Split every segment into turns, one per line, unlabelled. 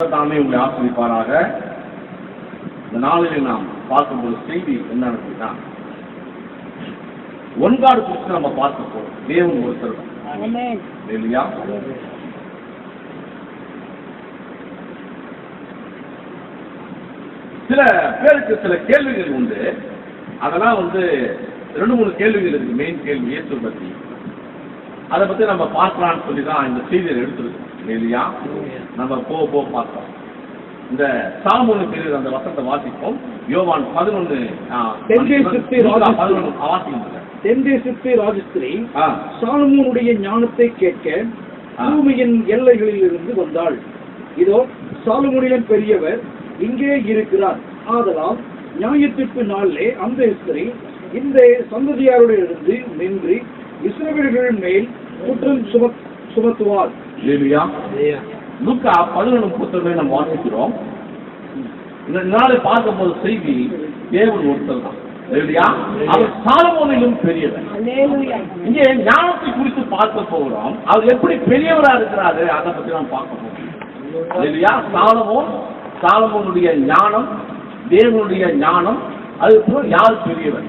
தாமே உங்களை ஆசிரிப்பாராக. இந்த நாளில் நாம் பார்க்கும்போது செய்தி என்ன அப்படின்னா, ஒன்காடு குறித்து நம்ம பார்க்க போறோம். தேவன் ஒருத்தர் இல்லையா? சில பேருக்கு சில கேள்விகள் உண்டு. அதெல்லாம் 2-3 கேள்விகள் இருக்கு. மெயின் கேள்வி இயேசு பத்தி, அதை பத்தி நம்ம பார்க்கலாம்னு சொல்லி தான் இந்த செய்தியை எடுத்துருக்கோம் இல்லையா? நம்ம போக பார்த்தோம். இந்த சாலமோனு பேர் அந்த வசனத்தை வாசிப்போம். யோவான் 11
தென்தேசத்து ராஜஸ்திரி சாலமோனுடைய ஞானத்தை கேட்க பூமியின் எல்லைகளில் இருந்து வந்தாள். இதோ சாலமோனிலும் பெரியவர் இங்கே இருக்கிறார். ஆதலால் நியாயத்திற்கு நாளிலே அந்த ஸ்திரீ இந்த சந்ததியாரிலிருந்து நின்று இஸ்ரவேலர்கள் மேல் குற்றம் சுமத்துவார்.
லூக்கா 11:30 நம்ம வாசிக்கிறோம். இந்த நாளை பார்க்கும்போது செய்தி தேவன் ஒருத்தர் தான் இல்லையா? அவர் சாலமோனிலும் பெரியவர். இங்கே ஞானத்தை குறித்து பார்க்க போகிறோம். அவர் எப்படி பெரியவரா இருக்கிறாரு அதை பத்தி நாம் பார்க்க போகிறோம் இல்லையா? சாலமோனுடைய ஞானம், தேவனுடைய ஞானம், அதுக்கப்புறம் யார் பெரியவர்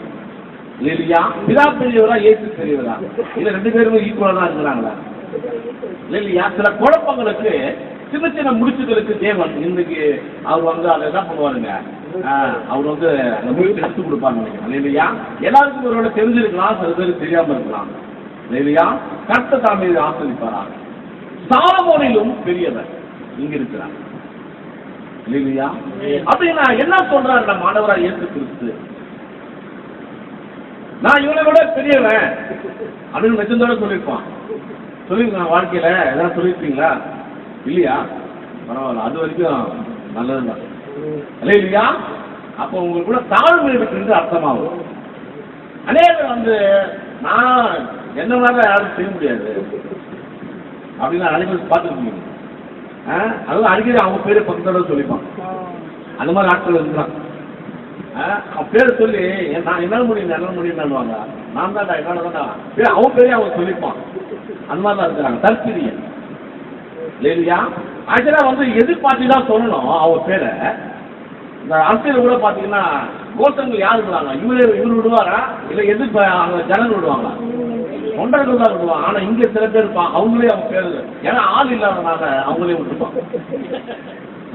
இல்லையா? பிதா பெரியவரா இயேசு பெரியவரா? இல்ல 2 பேருமே ஈக்குவலா தான் இருக்கிறாங்களா இல்லையா? சில குழப்பங்களுக்கு, சின்ன சின்ன முடிச்சுகளுக்கு தேவன் இன்னைக்கு அவர் அதை என்ன பண்ணுவாருங்க, அவர் அந்த முடிச்சு எடுத்து கொடுப்பாங்க நினைக்கிறேன் இல்லையா? எல்லாருக்கும் ஒருவேளை தெரிஞ்சிருக்கலாம், சில பேருக்கு தெரியாம இருக்கலாம் இல்லையா? கர்த்தர் தாமே ஆசிரிப்பாரா. சாலமோனிலும் பெரியவர் இங்க இருக்கிறார் இல்லையா? அப்படின்னா என்ன சொல்றாரு நம்ம ஆண்டவரா இயேசு கிறிஸ்து? நான் இவனை விட பெரியவன் அப்படின்னு நிஜத்தோட சொல்லியிருப்பான். சொல்லிருக்கேன் வாழ்க்கையில எதாவது சொல்லியிருக்கீங்களா? இல்லையா? பரவாயில்ல, அது வரைக்கும் நல்லதுதான் இல்லையா? அப்போ உங்களுக்கு கூட தாழ்மை இருக்குன்னு அர்த்தமாகும். அநேகர் நான் என்ன மாதிரி யாரும் செய்ய முடியாது அப்படின்னு அனைவரும் பார்த்துருக்கீங்க. அதுவும் அடிக்கடி அவங்க பேரை பக்கத்தோட சொல்லிப்பான். அந்த மாதிரி ஆட்கள் இருந்தான். அவன் பேரை சொல்லி நான் என்னால முடியும்னுவாங்க. நான் தான்டா என்னோட தான்டா பேர் அவன் பேரே அவங்க சொல்லிப்பான். அந்த மாதிரி தான் இருக்கிறாங்க. தற்கிரியன் இல்லையா? ஆக்சுவலா எதிர்பார்த்து தான் சொல்லணும் அவங்க பேரை. இந்த அரசியல் கூட பாத்தீங்கன்னா கோஷங்கள் யாரு விடுவாங்க? இவரு விடுவாரா இல்ல அங்க ஜனங்கள் விடுவாங்களா? தொண்டர்கள் தான் விடுவாங்க. ஆனா இங்க சில பேர் இருப்பான், அவங்களே அவங்க பேரு, ஏன்னா ஆள் இல்லாதனால அவங்களே விட்டுருப்பாங்க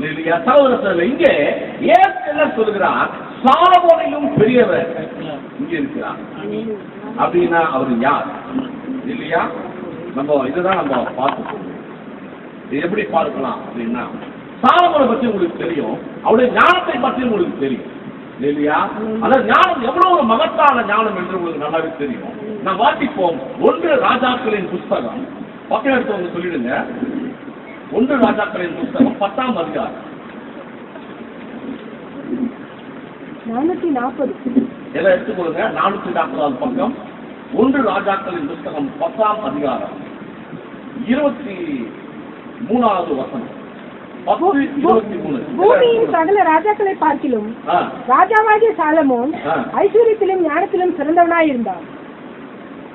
இல்லையா? சகோதரத்தில் இங்கே ஏன் என்ன சொல்லுகிறார்? சாலமோனிலும் பெரியவர் இங்க இருக்கிறார். அப்படின்னா அவர் யார் இல்லையா? நம்ம இதுதான் நம்ம பார்த்துக்கணும். எப்படி பார்க்கலாம் அப்படின்னா, சாலமோனை பற்றி உங்களுக்கு தெரியும், அவருடைய ஞானத்தை பற்றி உங்களுக்கு தெரியும் இல்லையா? அதாவது ஞானம் எவ்வளவு ஒரு மகத்தான ஞானம் என்று உங்களுக்கு நல்லாவே தெரியும். நான் வாசிப்போம். 1 ராஜாக்களின் புஸ்தகம், பக்கம் எடுத்தவங்க சொல்லிடுங்க. 1 ராஜாக்களின் புஸ்தகம் 10ஆம் அதிகாரம்
440
எதை எடுத்துக்கொள்ளுங்க. 440 பக்கம் 1 ராஜாக்களின் புஸ்தகம் 10ஆம் அதிகாரம் 23வது வசனம்.
பூமியின் சகல ராஜாக்களை பார்க்கிலும் ராஜாவாகிய சாலமோன் ஐஸ்வர்யத்திலும் ஞானத்திலும் சிறந்தவனாய் இருந்தான்.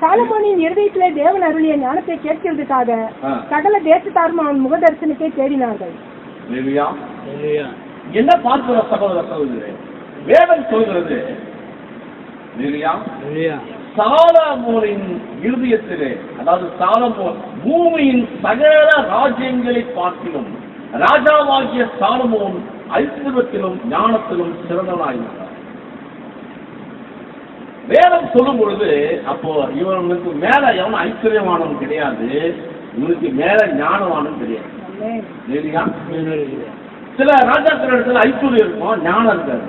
சாலமோனின் இருதயத்திலே தேவன் அருளிய ஞானத்தை கேட்கிறதுக்காக சகல தேசத்தாரும் அவன் முக தரிசனத்தை தேடினார்கள்.
என்ன பார்க்கிற சகோதர சகோதரே, வேதம் சொல்கிறது சாலமோனின் இருதயத்திலே, அதாவது சாலமோன் பூமியின் சகல ராஜ்யங்களை பார்க்கிலும் ராஜாவாகிய சாலமோன் ஐஸ்வர்யத்திலும் ஞானத்திலும் சிறந்தவனாயிருந்தார். வேதம் சொல்லும் பொழுது அப்போ இவனுக்கு மேல எவனும் ஐஸ்வர்யமானவன் கிடையாது, இவனுக்கு மேல ஞானமானவன் கிடையாது இல்லையா? சில ராஜாக்கள் இடத்துல ஐஸ்வர்யம் இருக்கும், ஞானம் இருக்காது.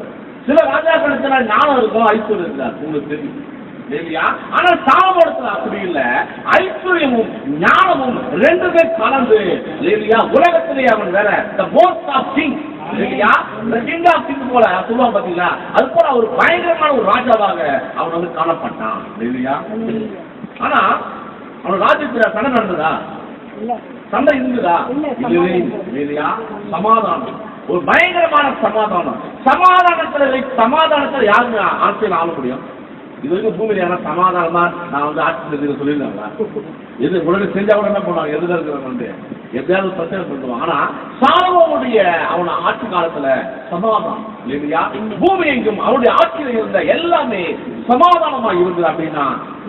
சில ராஜாக்கள் இடத்துல ஞானம் இருக்கும், ஐஸ்வர்யம் இருக்காது. உங்களுக்கு தெரியும் இல்லையா? ஆனால் சாலமோனத்துல அப்படி இல்லை. ஐஸ்வர்யமும் ஞானமும் 2மே கலந்து இல்லையா? உலகத்திலே அவன் வேற the most of king இல்லையா? the king of king போல சொல்லுவாங்க பாத்தீங்களா? அது போல ஒரு பயங்கரமான ஒரு ராஜாவாக அவன் காணப்பட்டான் இல்லையா? ஆனா அவன் ராஜ்யத்துல சண்டை நடந்ததா? சண்டை இருந்ததா? இல்லையா? சமாதானம், ஒரு பயங்கரமான சமாதானம். சமாதானத்துல யாருங்க ஆட்சியில் ஆள முடியும்? இது வரைக்கும் பூமியில யாரா சமாதானமா நான் வந்து ஆட்சி செஞ்சு சொல்லியிருந்தாங்களா? எது உடனே செஞ்சா கூட என்ன பண்ணுவாங்க? எதுல இருக்கிறவங்க எப்படியாவது பிரச்சனை பண்ணுவாங்க. ஆனா சாலமோனுடைய அவன ஆட்சி காலத்துல சமாதானம் இல்லையா? பூமி எங்கும் அவருடைய ஆட்சியில் இருந்த எல்லாமே சமாதானமா இருந்தது. அப்படின்னா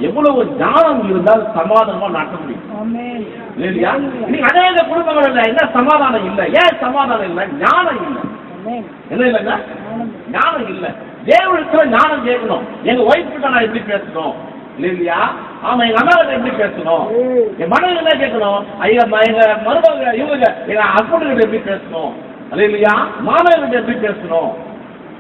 எவ்வளவு ஞானம் இருந்தால் சமாதானமா நடத்த முடியும் இல்லையா? நீங்க அநேக குடும்பங்கள் இல்ல, என்ன சமாதானம் இல்லை. ஏன் சமாதானம் இல்லை? ஞானம் இல்லை. என்ன இல்லைங்க? ஞானம் இல்லை. தேவனுக்கு ஞானம் கேட்கணும். எங்க ஒய்ஃப் கிட்ட நான் எப்படி பேசணும் இல்லையா? ஆமா, எங்க அம்மா கிட்ட எப்படி பேசணும், என் மனைவி என்ன கேட்கணும், ஐயா எங்க மருமக இவங்க எங்க ஹஸ்பண்ட் கிட்ட எப்படி பேசணும் இல்லையா? மாமனார் கிட்ட எப்படி பேசணும்,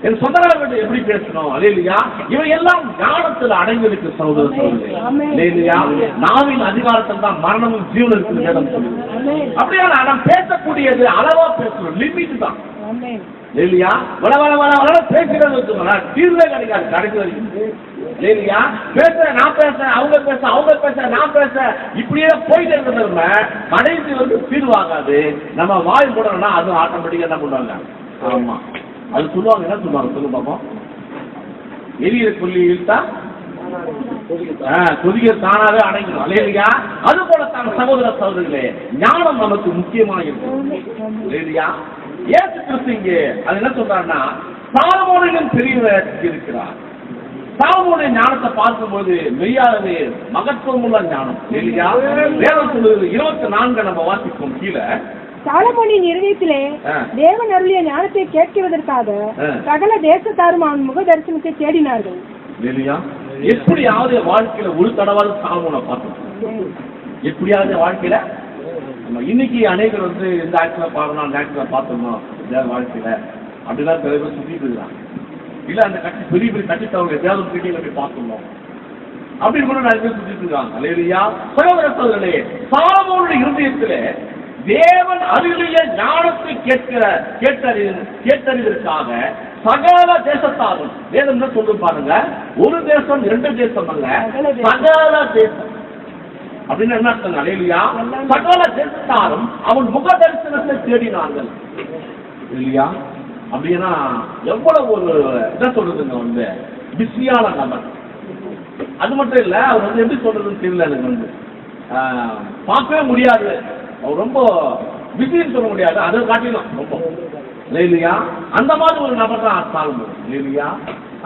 என் சொந்தக்காரர்கிட்ட எப்படி பேசணும் இல்லையா? இவை எல்லாம் ஞானத்தில் அடங்கியிருக்கு சகோதர சகோதரி இல்லையா? நாவின் அதிகாரத்தில் தான் மரணமும் ஜீவன் இருக்குது வேதம் சொல்லுது. அப்படியா நாம் பேசக்கூடியது அளவா பேசணும், லிமிட் தான் இல்லையா? வள வள வள வள பேசுறது வச்சுக்கோங்க, தீர்வே கிடைக்காது கடைசி வரைக்கும் இல்லையா? பேசுறேன் நான் பேசுறேன், அவங்க பேச அவங்க பேச நான் பேச, இப்படியே போயிட்டு இருக்கிறத கடைசி வந்து தீர்வாகாது. நம்ம வாய் போடணும்னா அது ஆட்டோமேட்டிக்கா என்ன பண்ணுவாங்க? ஆமா, அது சொல்லுவாங்க. என்ன சொல்லுவாங்க சொல்லுங்க பாப்போம். எரியிற கொல்லி இழுத்தா கொதிக்க தானாவே அடைக்கணும் இல்லையா? அது போல தான் சகோதர சகோதரிகளே, ஞானம் நமக்கு முக்கியமாக இருக்கும் இல்லையா? ஏசு கிறிஸ்து இங்கே அது என்ன சொல்றாருன்னா, சாலமோனிலும் பெரியவர் இருக்கிறார். சாலமோனுடைய ஞானத்தை பார்க்கும்போது மெய்யாகவே மகத்துவமுள்ள ஞானம் இல்லையா? வேதம் சொல்லுது 24 நம்ம வாசிப்போம் கீழே.
சாலமோனின் இருதயத்திலே தேவன் அருளிய ஞானத்தை கேட்கிறதற்காக சகல தேசத்தாரும் அவன் முக தரிசனத்தை தேடினார்கள்
இல்லையா? எப்படியாவது வாழ்க்கையில ஒரு தடவாவது சாலமோனை பார்த்தோம். எப்படியாவது வாழ்க்கையில நம்ம இன்னைக்கு அநேகர் வந்து இந்த ஆக்சில பார்க்கணும் அந்த ஆக்சில பார்த்தோமோ வாழ்க்கையில அப்படிலாம் சில பேர் சுத்திட்டு இருக்காங்க. இல்ல அந்த கட்சி பெரிய பெரிய கட்சித்தவங்க எதையாவது கிட்டே போய் பார்த்தோம் அப்படின்னு கூட நிறைய பேர் சுத்திட்டு இருக்காங்க இல்லையா? சகோதர சகோதரர்களே, சாலமோனுடைய இருதயத்திலே தேவன் அருளிய ஞானத்தை கேட்டறிவதற்காக சகல தேசத்தாரும் வேதம் என்ன சொல்லு பாருங்க, ஒரு தேசம் 2 தேசம் அல்ல, சகல தேசம் அப்படின்னு என்ன அர்த்தம் இல்லையா? சகல தேசத்தாரும் அவன் முக தரிசனத்தை தேடினார்கள் இல்லையா? அப்படின்னா எவ்வளவு ஒரு என்ன சொல்றதுங்க வந்து பிஸியான நபர். அது மட்டும் இல்ல, அவர் வந்து எப்படி சொல்றதுன்னு தெரியல எனக்கு வந்து பார்க்கவே முடியாது. அவர் ரொம்ப பிஸின்னு சொல்ல முடியாது, அதை காட்டிலும் ரொம்ப இல்லையா? அந்த மாதிரி ஒரு நபர் தான் சாலமோன் இல்லையா?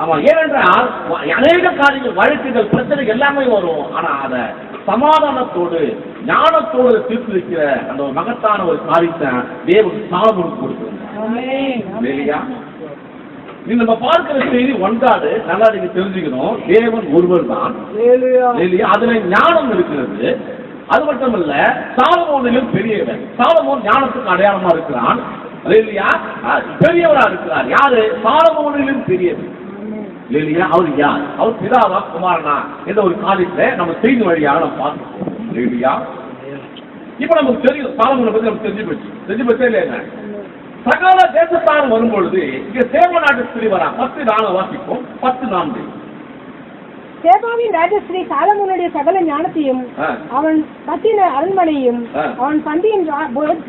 ஆமா, ஏனென்றால் அநேக காரியங்கள் வழக்குகள் பிரச்சனைகள் எல்லாமே வரும். ஆனா அதை சமாதானத்தோடு ஞானத்தோடு தீர்த்து வைக்கிற அந்த ஒரு மகத்தான ஒரு காரியத்தை தேவன் சாலமோனுக்கு கொடுக்கிறார் இல்லையா? நீங்க நம்ம பார்க்கிற செய்தி ஒன்றாடு நல்லா நீங்க தெரிஞ்சுக்கணும். தேவன் ஒருவர் தான் இல்லையா? அதுல ஞானம் இருக்கிறது. அது மட்டுமல்ல, சாலமோனிலும் பெரியவர். சாலமோன் ஞானத்துக்கு அடையாளமா இருக்கிறான் இல்லையா? பெரியவரா இருக்கிறார். யாரு? சாலமோனிலும் பெரியவர் இல்லையா? அவர் யார்? அவர் பிதாவா குமாரனா என்ற ஒரு காரியத்தை நம்ம செய்தி வழியாக நம்ம பார்க்கணும் இல்லையா? இப்ப நமக்கு தெரியும் சாலமோனை பத்தி நமக்கு தெரிஞ்சு போச்சே இல்லையா? சகல தேசத்தாரும் வரும்பொழுது இங்க சேவ நாட்டு ஸ்திரீ வரா. 10 வாசிப்போம். 10:4
சேபாவின் ராஜஸ்ரீ சாலமோனுடைய சகல ஞானத்தையும் அவன் கட்டின அரண்மனையும் அவன் பந்தியின்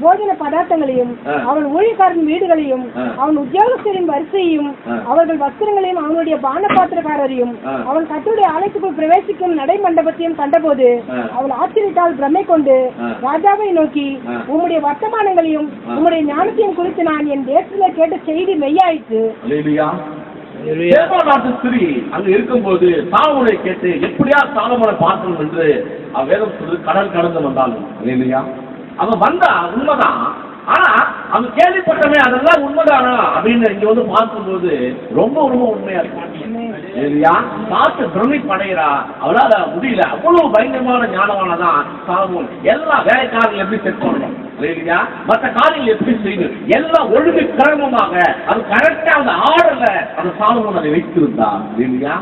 போஜன பதார்த்தங்களையும் அவன் ஊழியக்காரன் வீடுகளையும் அவன் உத்தியோகஸ்தரின் வரிசையும் அவர்கள் வஸ்திரங்களையும் அவனுடைய பானபாத்திரக்காரரையும் அவன் கட்டுடைய ஆலயத்துக்குள் பிரவேசிக்கும் நடை மண்டபத்தையும் கண்டபோது அவள் ஆச்சரியத்தால் பிரமை கொண்டு ராஜாவை நோக்கி, உம்முடைய வர்த்தமானங்களையும் உம்முடைய ஞானத்தையும் குறித்து நான் என் தேசத்துல கேட்ட செய்தி மெய்யாயிற்று. ஸ்திரீ அங்க இருக்கும்போது சாலமோனை கேட்டு எப்படியா சாலமோனை பார்க்கணும் என்று வேதம் சொல்லி கடல் கடந்து வந்தாலும் இல்லையா? அவன் வந்தா உண்மைதான். ஆனா அவன் கேள்விப்பட்டமே அதெல்லாம் உண்மைதானா அப்படின்னு இங்க வந்து பார்க்கும்போது ரொம்ப ரொம்ப உண்மையா இருக்கு இல்லையா? பார்த்து பிரமிப்படைகிறா. அவளால முடியல. அவ்வளவு பயங்கரமான ஞானமானதான் சாலமோன். எல்லா வேலைக்காரர்கள் எப்படி செட் பண்ணணும் இல்லையா? மற்ற காரியங்கள் எப்படி செய்யணும் எல்லாம் ஒழுங்கு கிரமமாக அது கரெக்டா அந்த ஆர்டர்ல அந்த சாலமோன் அதை வைத்திருந்தா இல்லையா?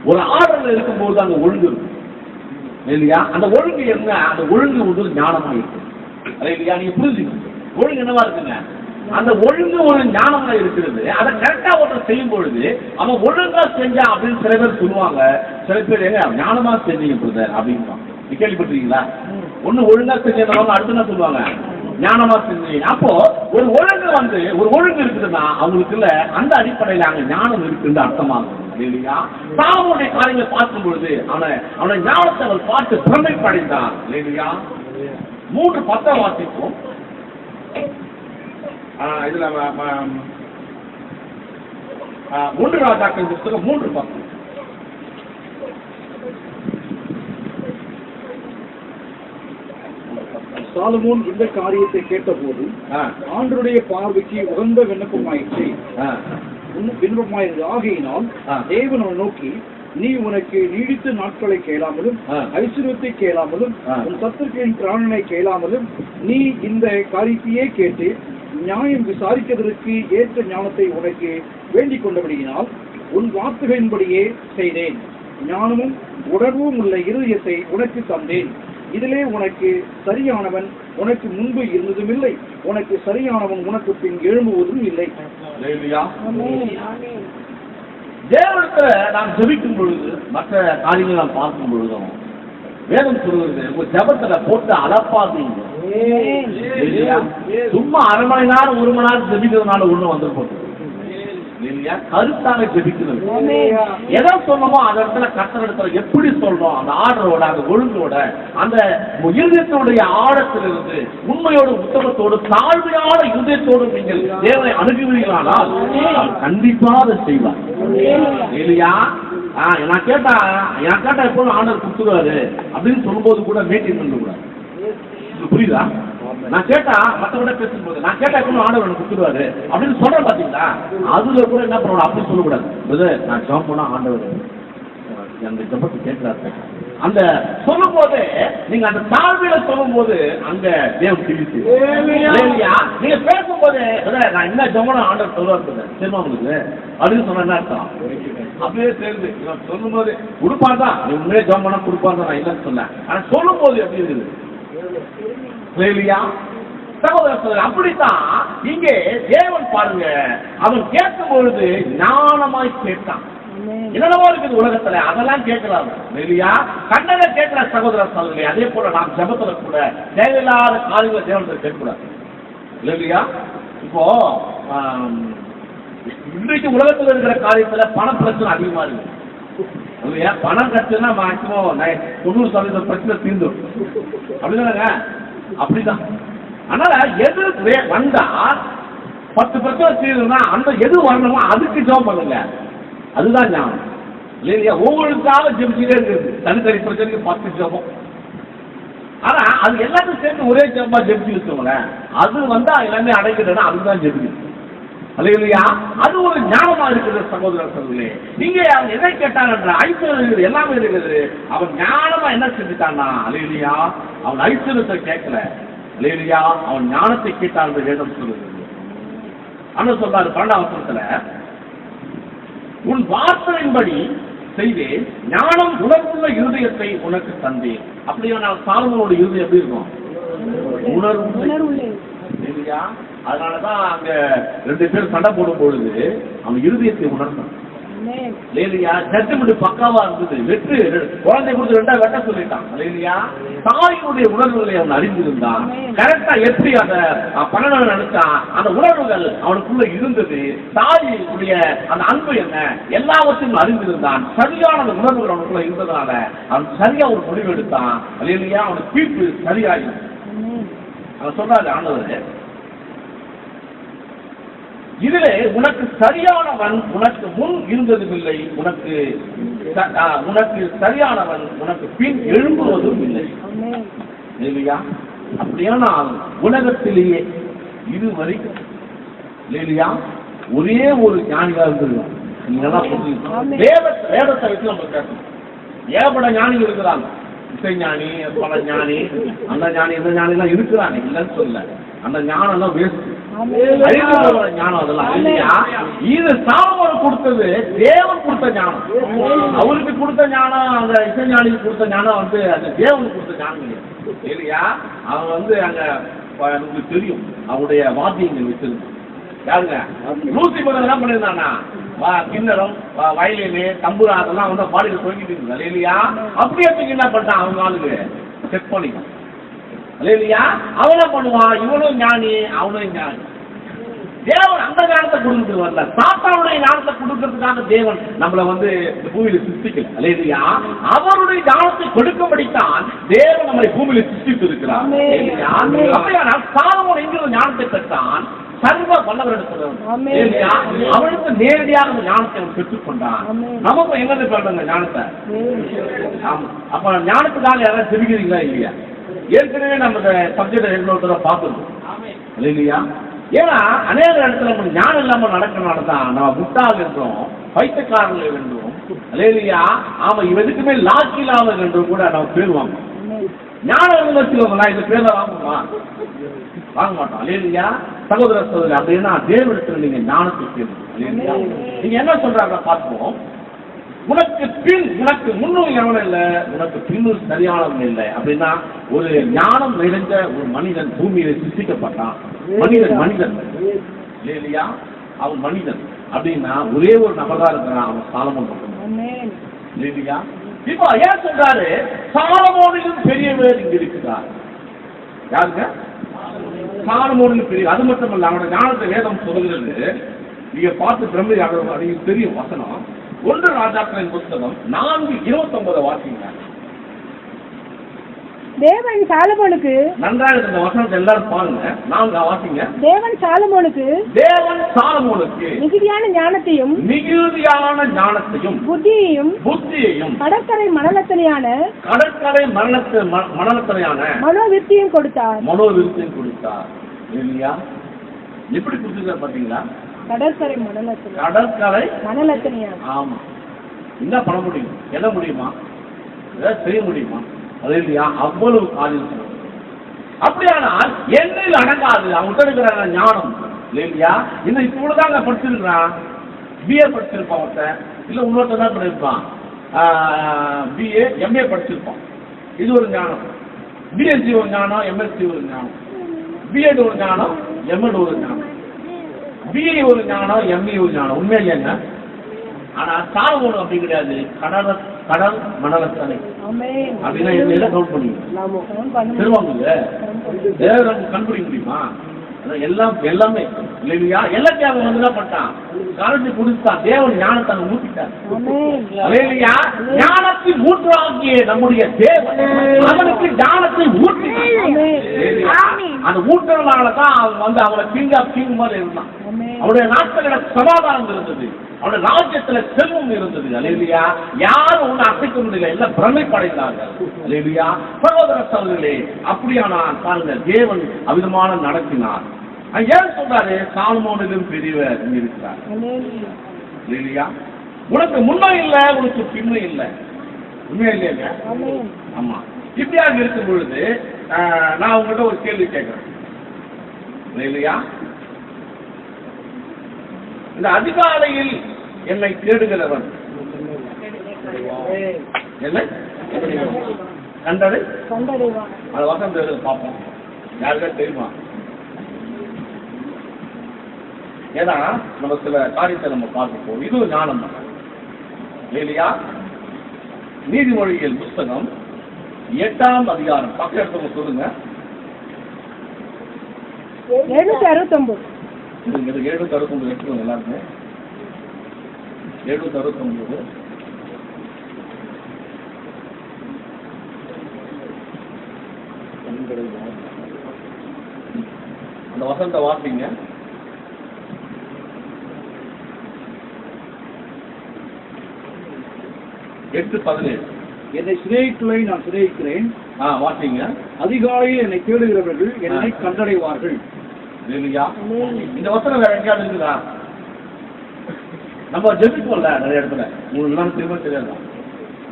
ஒரு ஆர்டர்ல இருக்கும்போது அந்த ஒழுங்கு இருக்கும் இல்லையா? அந்த ஒழுங்கு என்ன? அந்த ஒழுங்கு ஒரு ஞானமா இருக்கு இல்லையா? நீங்க புரிஞ்சுக்கணும். ஒழுங்கு என்னவா இருக்குங்க? அந்த ஒழுங்கு ஒரு ஞானமா இருக்கிறது. அதை கரெக்டா ஒருத்தர் செய்யும் பொழுது அவன் ஒழுங்கா செஞ்சா அப்படின்னு சில பேர் சொல்லுவாங்க. சில பேர் எங்க ஞானமா செஞ்சீங்க பிரதர் அப்படின்னு கேள்விப்பட்டிருக்கீங்களா? ஒண்ணு ஒழுங்கா செஞ்சவங்க அடுத்து என்ன சொல்லுவாங்க? ஞானமா செஞ்சீங்க. அப்போ ஒரு ஒழுங்கு இருக்குதுன்னா அவங்களுக்கு இல்ல அந்த அடிப்படையில அங்க ஞானம் இருக்குன்னு அர்த்தமாகும்
இல்லையா? சாலமோனுடைய காரியங்களை பார்க்கும் பொழுது அவனை ஞானத்தை அவன் பார்த்து பிரமைப்படைந்தான் இல்லையா? 3:10 வாசிப்போம். இதுல 1 ராஜாக்கள் புத்தகம் 3:10.
சாலமோன் இந்த காரியத்தை கேட்டபோது ஆண்டவருடைய பார்வைக்கு உகந்த விண்ணப்பமாயிற்று. ஆகையினால் தேவன் அவனை நோக்கி, நீ உனக்கு நீடித்த நாட்களை கேளாமலும் ஐஸ்வர்யத்தை கேளாமலும் உன் சத்துருக்களின் பிராணனை கேளாமலும் நீ இந்த காரியத்தையே கேட்டு நியாயம் விசாரிக்கிறதற்கு ஏற்ற ஞானத்தை உனக்கு வேண்டிக் கொண்டபடியினால் உன் வார்த்தைகளின்படியே செய்தேன். ஞானமும் உணர்வும் உள்ள இருதயத்தை உனக்கு தந்தேன். இதிலே உனக்கு சரியானவன் உனக்கு முன்பு இருந்ததும் இல்லை, உனக்கு சரியானவன் உனக்கு பின் எழும்புவதும் இல்லை.
தேவனிடத்துல நாம் ஜெபிக்கும் பொழுது, மற்ற காரியங்களை நாம் பார்க்கும் பொழுதும் வேதம் சொல்வது, ஒரு ஜபத்துல போட்டு அளப்பாதீங்க. சும்மா அரை மணி நேரம் 1 மணி நேரம் ஜெபிக்கிறதுனால ஒண்ணு வந்து போட்டு இல்லையா? கருத்தாக ஜெபிக்கிறது. எதை சொல்லணுமோ அந்த இடத்துல கர்த்தர் இடத்துல எப்படி சொல்றோம், அந்த ஆர்டரோட, அந்த ஒழுங்கோட, அந்த இருதயத்தினுடைய ஆழத்திலிருந்து உண்மையோடு உத்தமத்தோடு தாழ்மையான இருதயத்தோடு நீங்கள் தேவனை அணுகுவீர்களானால் கண்டிப்பா அதை செய்வார் இல்லையா? நான் கேட்டா எப்போதும் ஆண்டவர் கொடுத்துருவாரு அப்படின்னு சொல்லும்போது கூட மெயின்டைன் பண்ண கூடாது. புரியுதா? நான் கேட்டா மற்றவங்க பேசும்போது நான் கேட்டா எப்போதும் ஆண்டவர் கொடுத்துருவாரு அப்படின்னு சொல்ற பாத்தீங்களா? அதுல கூட என்ன பண்ணணும், அப்படி சொல்லக்கூடாது. நான் ஜெபம் பண்ணா ஆண்டவர் அந்த ஜெபத்தை கேட்கிறாரு அந்த சொல்லும் போது, நீங்க அந்த தாழ்மையில சொல்லும் போது அங்க தேவன் தெரிவிச்சு நீங்க பேசும்போது நான் என்ன ஜெபம் ஆண்டவர் சொல்லுவாரு தெரியுமா உங்களுக்கு அப்படின்னு சொன்ன என்ன அர்த்தம்? அப்படியே தெரியுது. சொல்லும் போது கொடுப்பாதான், நீ உண்மையே ஜெபம் பண்ணா கொடுப்பாதான், நான் இல்லைன்னு சொன்னேன். ஆனா சொல்லும் போது எப்படி இருக்குது சகோதரர்? அப்படித்தான் இங்கே தேவன் பாருங்க, அவன் கேட்கும் பொழுது ஞானமாய் கேட்டான். என்னென்னவோ இருக்குது உலகத்துல, அதெல்லாம் கேட்கிறாங்க இல்லையா? கண்ணனை கேட்கிற சகோதர சகோதரி. அதே போல நாம் ஜபத்துல கூட தேவையில்லாத காரியங்களை தேவனத்தை கேட்கக்கூடாது இல்லையா? இப்போ இன்றைக்கு உலகத்துல இருக்கிற காரியத்துல பண பிரச்சனை அதிகமா இருக்கு இல்லையா? பணம் கட்டுனா மேக்சிமம் 90% பிரச்சனை தீர்ந்துடும் அப்படிதானங்க? அப்படிதான். அதனால எது வந்தா 10 பிரச்சனை தீர்வுனா அந்த எது வரணுமோ அதுக்கு ஜெபம் பண்ணுங்க. அதுதான் ஞானம் இல்லையா? ஒவ்வொருக்காக ஜெபிச்சுட்டே இருக்குது. தனித்தனி பிரச்சனைக்கு 10 ஜெபம். ஆனா அது எல்லாத்தையும் சேர்ந்து ஒரே ஜெபமா ஜெபிச்சு வச்சோங்களேன், அது வந்தா எல்லாமே அடைக்கிறதுனா அதுதான் ஜெபிக்குது இல்லையா? அது ஒரு ஞானமா இருக்குது சகோதர சகோதரர்களே. நீங்க அவன் எதை கேட்டாங்கன்ற ஐஸ்வர்யம் இருக்குது, எல்லாமே இருக்குது. அவன் ஞானமா என்ன செஞ்சுட்டான்னா இல்லையா? அவன் ஐஸ்வர்யத்தை கேட்கல இல்லையா? அவன் ஞானத்தை கேட்டான் வேதம் சொல்லுது. ஆனா சொல்றாரு 12ஆம் வசனத்துல, உன் வார்த்தையின்படி செய்தேன், ஞானம் உணர்வுள்ள இருதயத்தை உனக்கு தந்தேன். அப்படியே நான் சாலமோனோட இருதயம் எப்படி இருக்கும்? உணர்வு இல்லையா? அதனாலதான் அங்க 2 பேர் சண்டை போடும் பொழுது அவன் இருதயத்தை உணர்ந்தான் இல்லையா? ஜட்ஜ்மெண்ட் பக்காவா இருந்தது. வெற்றி குழந்தை கொடுத்து 2 வெட்ட சொல்லிட்டான் இல்லையா? தாயினுடைய உணர்வுகளை அவன் அறிந்திருந்தான். கரெக்டா எப்படி அந்த 12 நினைச்சான், அந்த உணர்வுகள் அவனுக்குள்ள இருந்தது. தாயுடைய அந்த அன்பு என்ன எல்லாவற்றையும் அறிந்திருந்தான். சரியான அந்த உணர்வுகள் அவனுக்குள்ள இருந்ததுனால அவன் சரியா ஒரு முடிவு எடுத்தான் இல்லையா? அவனுக்கு தீர்ப்பு சரியாகும். அவன் சொல்றாரு ஆண்டவர், இதிலே உனக்கு சரியானவன் உனக்கு முன் இருந்ததும் இல்லை, உனக்கு சரியானவன் உனக்கு பின் எழும்புவதும் இல்லை இல்லையா? அப்படியானால் உலகத்திலேயே இதுவரைக்கும் இல்லையா ஒரே ஒரு ஞானியா இருந்திருக்கான். நீங்கெல்லாம் வேதத்தை வச்சு நம்ம கேட்கணும். ஏகப்பட்ட ஞானிகள் இருக்கிறாங்க. இசை ஞானி, பல ஞானி, அந்த ஞானி இந்த ஞானி எல்லாம் இருக்கிறாங்க, இல்லைன்னு சொல்ல. அந்த ஞானம் எல்லாம் வேஸ்ட் ஞானம் அதெல்லாம் இல்லையா? இது சாலமோனுக்கு கொடுத்தது தேவன் கொடுத்த ஞானம். அவருக்கு கொடுத்த ஞானம், அந்த இசை ஞானிக்கு கொடுத்த ஞானம் வந்து அந்த தேவனுக்கு கொடுத்த ஞானம் இல்லையா? அவன் அங்க உங்களுக்கு தெரியும் அவருடைய வாத்தியங்கள் வச்சிருந்தான். யாருங்க? லூசிபர் எல்லாம் பண்ணியிருந்தானா? கிண்ணறம், வயலினு, தம்புரா அதெல்லாம் பாடியில் தொங்கிட்டு இருந்தா இல்லையா? அப்படியே என்ன பண்ணிட்டான் அவங்க ஆளுக்கு செக் பண்ணிட்டான் இல்லையா? அவனும் பண்ணுவான், இவனும் ஞானி அவனும் ஞானி. தேவன் அந்த காலத்துல ஞானத்தை கொடுக்கிறது வரல, சாத்தானுடைய ஞானத்தை கொடுக்கறதுக்காக தேவன் நம்மள வந்து இந்த பூமியில சிருஷ்டிக்கல. அல்லேலூயா. அவருடைய ஞானத்தை கொடுக்கும்படித்தான் தேவன் நம்மளை பூமியில சிருஷ்டித்து இருக்கிறார். அப்படியானால் சாலமோன் என்கிற ஞானத்தை பெற்றான், சர்வ வல்லவரிடத்தில் அவனுக்கு நேரடியாக ஞானத்தை அவன் பெற்றுக்கொண்டான். நமக்கு எங்க பெறணும் ஞானத்தை? அப்ப ஞானத்துக்காக யாராவது தெரிவிக்கிறீங்களா இல்லையா? ஏற்கனவே நம்ம சப்ஜெக்ட் ரெகுலர் பார்த்துருக்கோம் இல்லையா? ஏன்னா அநேக இடத்துல நம்ம ஞானம் இல்லாம நடக்கிறனால தான் நம்ம முட்டாள் என்றும் பைத்தியக்காரர்கள் என்றும் இல்லையா, ஆமா இவனுக்குமே லாக்கி இல்லாம என்றும் கூட நம்ம பேர் வாங்குவோம். ஞானம் வச்சுக்கோங்களா, இந்த பேர்ல வாங்குவோமா? வாங்க மாட்டோம் இல்லையா? சகோதர சகோதரி, அப்படின்னா தேவனிடத்துல நீங்க ஞானத்தை கேட்கணும். நீங்க என்ன சொல்றாங்க பார்ப்போம். உனக்கு பின் உனக்கு முன்னும் எவனும் இல்லை, உனக்கு பின்னும் சரியானவன் இல்லை. அப்படின்னா ஒரு ஞானம் நிறைந்த ஒரு மனிதன் பூமியில சிருஷ்டிக்கப்பட்டான். மனிதன் இல்லையா, அவன் மனிதன் அப்படின்னா ஒரே ஒரு நபர் தான் இருக்கிறான், அவன் சாலமோன் மட்டும் இல்லையா? இப்போ ஏன் சொல்றாரு சாலமோனிலும் பெரியவர் இங்க இருக்கிறார்? யாருங்க? சாலமோனிலும் பெரிய. அது மட்டும் இல்ல, அவனோட ஞானத்தை வேதம் சொல்லுகிறது. நீங்க பார்த்து பிரம்ம அது தெரியும் வசனம். 1 ராஜாக்களின் புத்தகம் 4:29 வாசிங்க.
தேவன் சாலமோனுக்கு,
நன்றாக இந்த வசனத்தை எல்லாரும் பாருங்க, 4 வாசிங்க.
தேவன் சாலமோனுக்கு மிகுதியான ஞானத்தையும் புத்தியையும் கடற்கரை மணலத்தனையான மனோவிருத்தியும் கொடுத்தார்.
இல்லையா? எப்படி கொடுத்துருக்காரு பாத்தீங்களா?
கடற்கரை மணலத்தனையான. ஆமா,
என்ன பண்ண முடியும்? என்ன முடியுமா? ஏதாவது செய்ய முடியுமா? அது இல்லையா? அவ்வளவு காரியம். அப்படியானால் என்னையில் அடங்காது அவங்க இருக்கிற ஞானம் இல்லையா? இந்த இவ்வளவுதாங்க படிச்சிருக்கிறான், பிஏ படிச்சிருப்பான் ஒருத்தன், இல்ல இன்னொருத்தன் தான் பண்ணிருப்பான் பிஏ எம்ஏ படிச்சிருப்பான். இது ஒரு ஞானம். பிஎஸ்சி ஒரு ஞானம், எம்எஸ்சி ஒரு ஞானம், பிஎட் ஒரு ஞானம், எம்எட் ஒரு ஞானம், பிஏ ஒரு ஞானம், எம்ஏ ஒரு ஞானம். உண்மையா இல்லைங்க? ஆனா சாலமோன் அப்படி கிடையாது. கடல் மணலத்தனை அப்படின்னா என்ன கவுண்ட் பண்ணுவீங்க? திருவாங்க கண்டுபிடிக்க முடியுமா? எல்லாமே இல்லையா? எல்லாத்தையும் அவன் வந்து என்ன பண்ணிட்டான்? கரண்டி குடிச்சான். தேவன் ஞானத்தை அவன் ஊட்டிட்டான் இல்லையா? ஞானத்தை ஊற்றாகிய நம்முடைய தேவன் அவனுக்கு ஞானத்தை ஊட்டினான். அந்த ஊற்றனாலதான் அவன் வந்து அவனை கிங் மாதிரி இருந்தான். அவனுடைய நாட்களில சமாதானம் இருந்தது, அவனுடைய ராஜ்யத்துல செல்வம் இருந்தது. அல்லேலூயா. யாரும் ஒண்ணு அசைக்க முடியல, எல்லாம் பிரமைப்படைந்தார்கள். அல்லேலூயா. சகோதர சகோதரர்களே, அப்படியானால் பாருங்க, தேவன் அவிதமான நடத்தினார். ஏன் சொல்றாரு சாலமோனிலும் பெரியவர் இங்க இருக்கிறார்? அல்லேலூயா. உனக்கு முன்னும் இல்லை, உனக்கு பின்னும் இல்லை. உண்மையா இல்லையா? ஆமா. இப்படியாக இருக்கும் பொழுது நான் உங்கள்கிட்ட ஒரு கேள்வி கேட்கிறேன். அல்லேலூயா. இந்த அதிகாலையில் என்னை தேடுகிறவன் என்னை கண்டடைவான். அது வசந்த பார்ப்போம். யாருக்கா தெரியுமா? ஏன்னா நம்ம சில காரியத்தை நம்ம பார்ப்போம். இது ஒரு ஞானம் தான் இல்லையா? நீதிமொழிகள் புஸ்தகம் 8ஆம் அதிகாரம் பக்கம் எடுத்து சொல்லுங்க.
769
769 எடுத்துக்கோங்க எல்லாருமே. 769 அந்த வசந்த வாசிங்க. 8:17
என்னை சிநேகிக்குள்ளே நான் சிநேகிக்கிறேன்.
வாசிங்க.
அதிகாலையில் என்னை தேடுகிறவர்கள் என்னை கண்டடைவார்கள்.
இந்த வசனம் வேற எங்கேயாவது இருக்குதா? நம்ம ஜெபிப்போம்ல நிறைய இடத்துல. உங்களுக்கு எல்லாம் திரும்ப தெரியாது.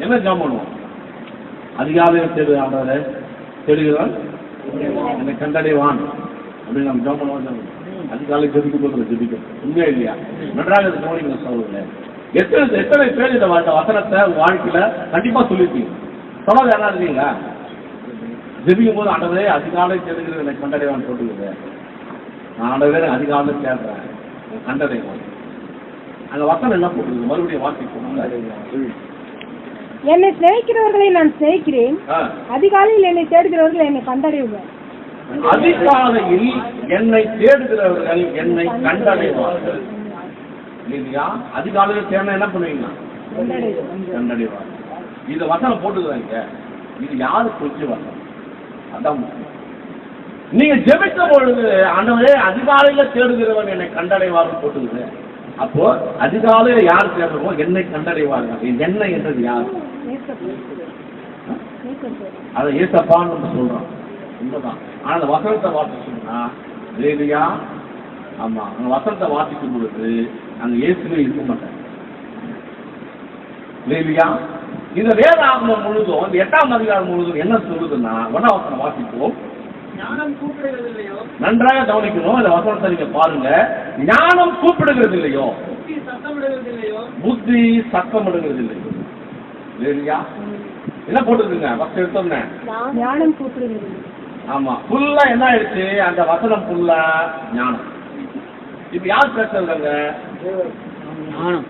என்ன ஜாம் பண்ணுவோம்? அதிகாலையில் தேடுகிறவன் என்னை கண்டடைவான் அப்படின்னு நம்ம ஜாம் பண்ணுவோம். அதிகாலை ஜெபிக்க போது ஜெபிக்கும். உண்மையா இல்லையா? நன்றாக கவனிங்க சகோதரர்களே. எத்தனை பேர் இந்த வசனத்தை வாழ்க்கையில கண்டிப்பா சொல்லிருக்கீங்க? சொல்லாத யாரா இருக்கீங்களா? ஜெபிக்கும் போது ஆண்டவரே அதிகாலை தேடுகிற என்னை கண்டடைவான்னு சொல்லுங்க. நான் ஆண்டவரே அதிகாலை தேடுறேன், கண்டடைவான். அந்த வசனம் என்ன போட்டுருக்கு? மறுபடியும் வாசிப்போம்.
என்னை சிநேகிக்கிறவர்களை நான் சிநேகிக்கிறேன், அதிகாலையில் என்னை தேடுகிறவர்கள் என்னை கண்டடைவார்.
அதிகாலையில் என்னை தேடுகிறவர்கள் என்னை கண்டடைவார்கள். இல்லையா? அதிகாலையில் தேடினா என்ன பண்ணுவீங்க? கண்டடைவார்கள். இந்த வசனம் போட்டுக்கிறாங்க. இது யாரு குறிச்சு வசனம்? அதான் நீங்க ஜெபித்த பொழுது ஆண்டவரே அதிகாலையில தேடுகிறவன் என்னை கண்டடைவார்கள் போட்டுக்குது. அப்போ அதிகாலையில யார் தேடுறோமோ என்னை கண்டடைவார்கள். என்ன என்றது யார்? அதை ஏசப்பான்னு சொல்றான். உண்மைதான். ஆனா அந்த வசனத்தை வாசிச்சோம்னா இல்லையா? ஆமா, அந்த வசனத்தை வாசிக்கும் பொழுது அங்க இயேசுவே இருக்க மாட்டாங்க. இல்லையா? இந்த வேதாகமம் முழுதும், இந்த 8ஆம் அதிகாரம் முழுதும் என்ன சொல்லுதுன்னா, வசனம் வாசிப்போம். நன்றாக கவனிக்கணும். இந்த வசனத்தை நீங்க பாருங்க. ஞானம் கூப்பிடுகிறது இல்லையோ, புத்தி சத்தமிடுகிறது இல்லையோ. இல்லையா? என்ன போட்டுருக்குங்க? ஃபர்ஸ்ட் எடுத்தோம்னா
ஞானம் கூப்பிடுகிறது.
ஆமா, ஃபுல்லா என்ன ஆயிடுச்சு? அந்த வசனம் ஃபுல்லா ஞானம். இப்ப யார் பேசுறாங்க?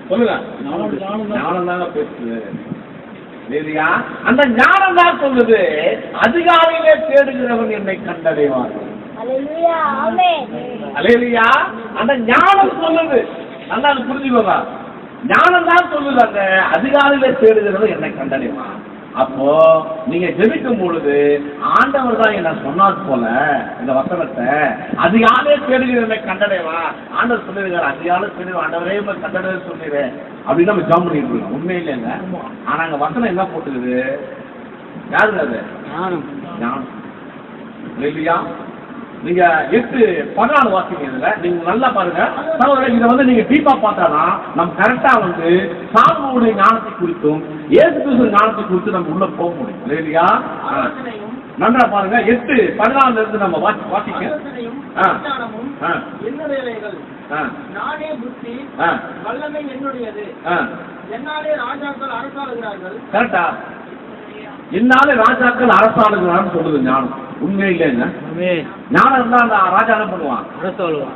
சொல்லுங்க. ஞானம் தாங்க பேசுது. இல்லையா? அந்த ஞானம் தான் சொல்லுது அதிகாலையிலே தேடுகிறவன் என்னை கண்டடைவார்கள். அல்லேலூயா. அந்த ஞானம் சொல்லுது. நல்லா புரிஞ்சுக்கோங்க. ஞானம் தான் சொல்லுது அந்த அதிகாலையிலே தேடுகிறவன் என்னை கண்டடைவான். அப்போ நீங்க ஜெபிக்கும் பொழுது ஆண்டவர் தான் என்ன சொன்னாது போல இந்த வசனத்தை அதிகாலையே தேடுகிறவனை கண்டடைவா. ஆண்டவர் சொல்லிருக்காரு அதிகாலை தேடு ஆண்டவரே கண்டடை சொல்லிடுறேன் அப்படின்னு நம்ம ஜாம் பண்ணிட்டு இருக்கோம். உண்மை இல்லைங்க. ஆனா அங்க வசனம் என்ன போட்டுக்குது? யாரு அது? ஞானம். இல்லையா? நீங்க 8:14 வாசிக்கிறதுல நீங்க நல்லா பாருங்க. இதை நீங்க டீப்பா பார்த்தாதான் நம்ம கரெக்டா சாலமோனுடைய ஞானத்தை குறித்தும் இயேசு கிறிஸ்து ஞானத்தை குறித்து நம்ம உள்ள போக முடியும். இல்லையா? நன்றா பாருங்க. 8:14 இருந்து நம்ம வாசிக்க.
நானே புத்தி வல்லமை என்னுடையது. என்னாலே ராஜாக்கள் அரசாளுகிறார்கள்.
கரெக்டா? என்னாலே ராஜாக்கள் அரசாளுகிறான்னு சொல்லுது ஞானம். உண்மை இல்லைங்க. ஞானம் இருந்தா அந்த ராஜா என்ன பண்ணுவான்?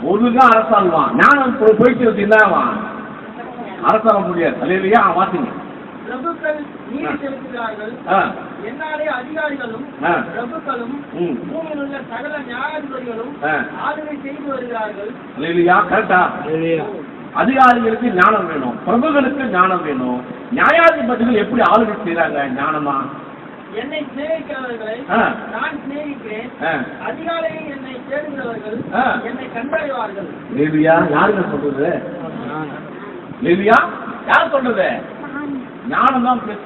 ஒழுங்கா அரசாளுவான். ஞானம் போயிட்டு இல்லாவான் அரசாள முடியாது. அல்லேலூயா. வாசிங்க.
பிரபுக்கள் நீதி செலுத்துகிறார்கள். என்னாலே அதிகாரிகளும் பிரபுக்களும் பூமியில் உள்ள சகல நியாயாதிபதிகளும் ஆளுகை செய்து வருகிறார்கள்.
அல்லேலூயா. கரெக்டா? அதிகாரிகளுக்கு ஞானம் வேணும், பிரபுகளுக்கு ஞானம் வேணும். நியாயாதிபதிகள் எப்படி ஆளுகை செய்யறாங்க? ஞானமா?
என்னை சிநேகிக்கிறவர்களை நான் சிநேகிக்கிறேன். அதிகாலையில் என்னை தேடுகிறவர்கள் என்னை கண்டடைவார்கள்.
லேவியா யாருங்க சொல்றது? லேவியா யார் சொல்றது? ஞானம் தான் பேசு.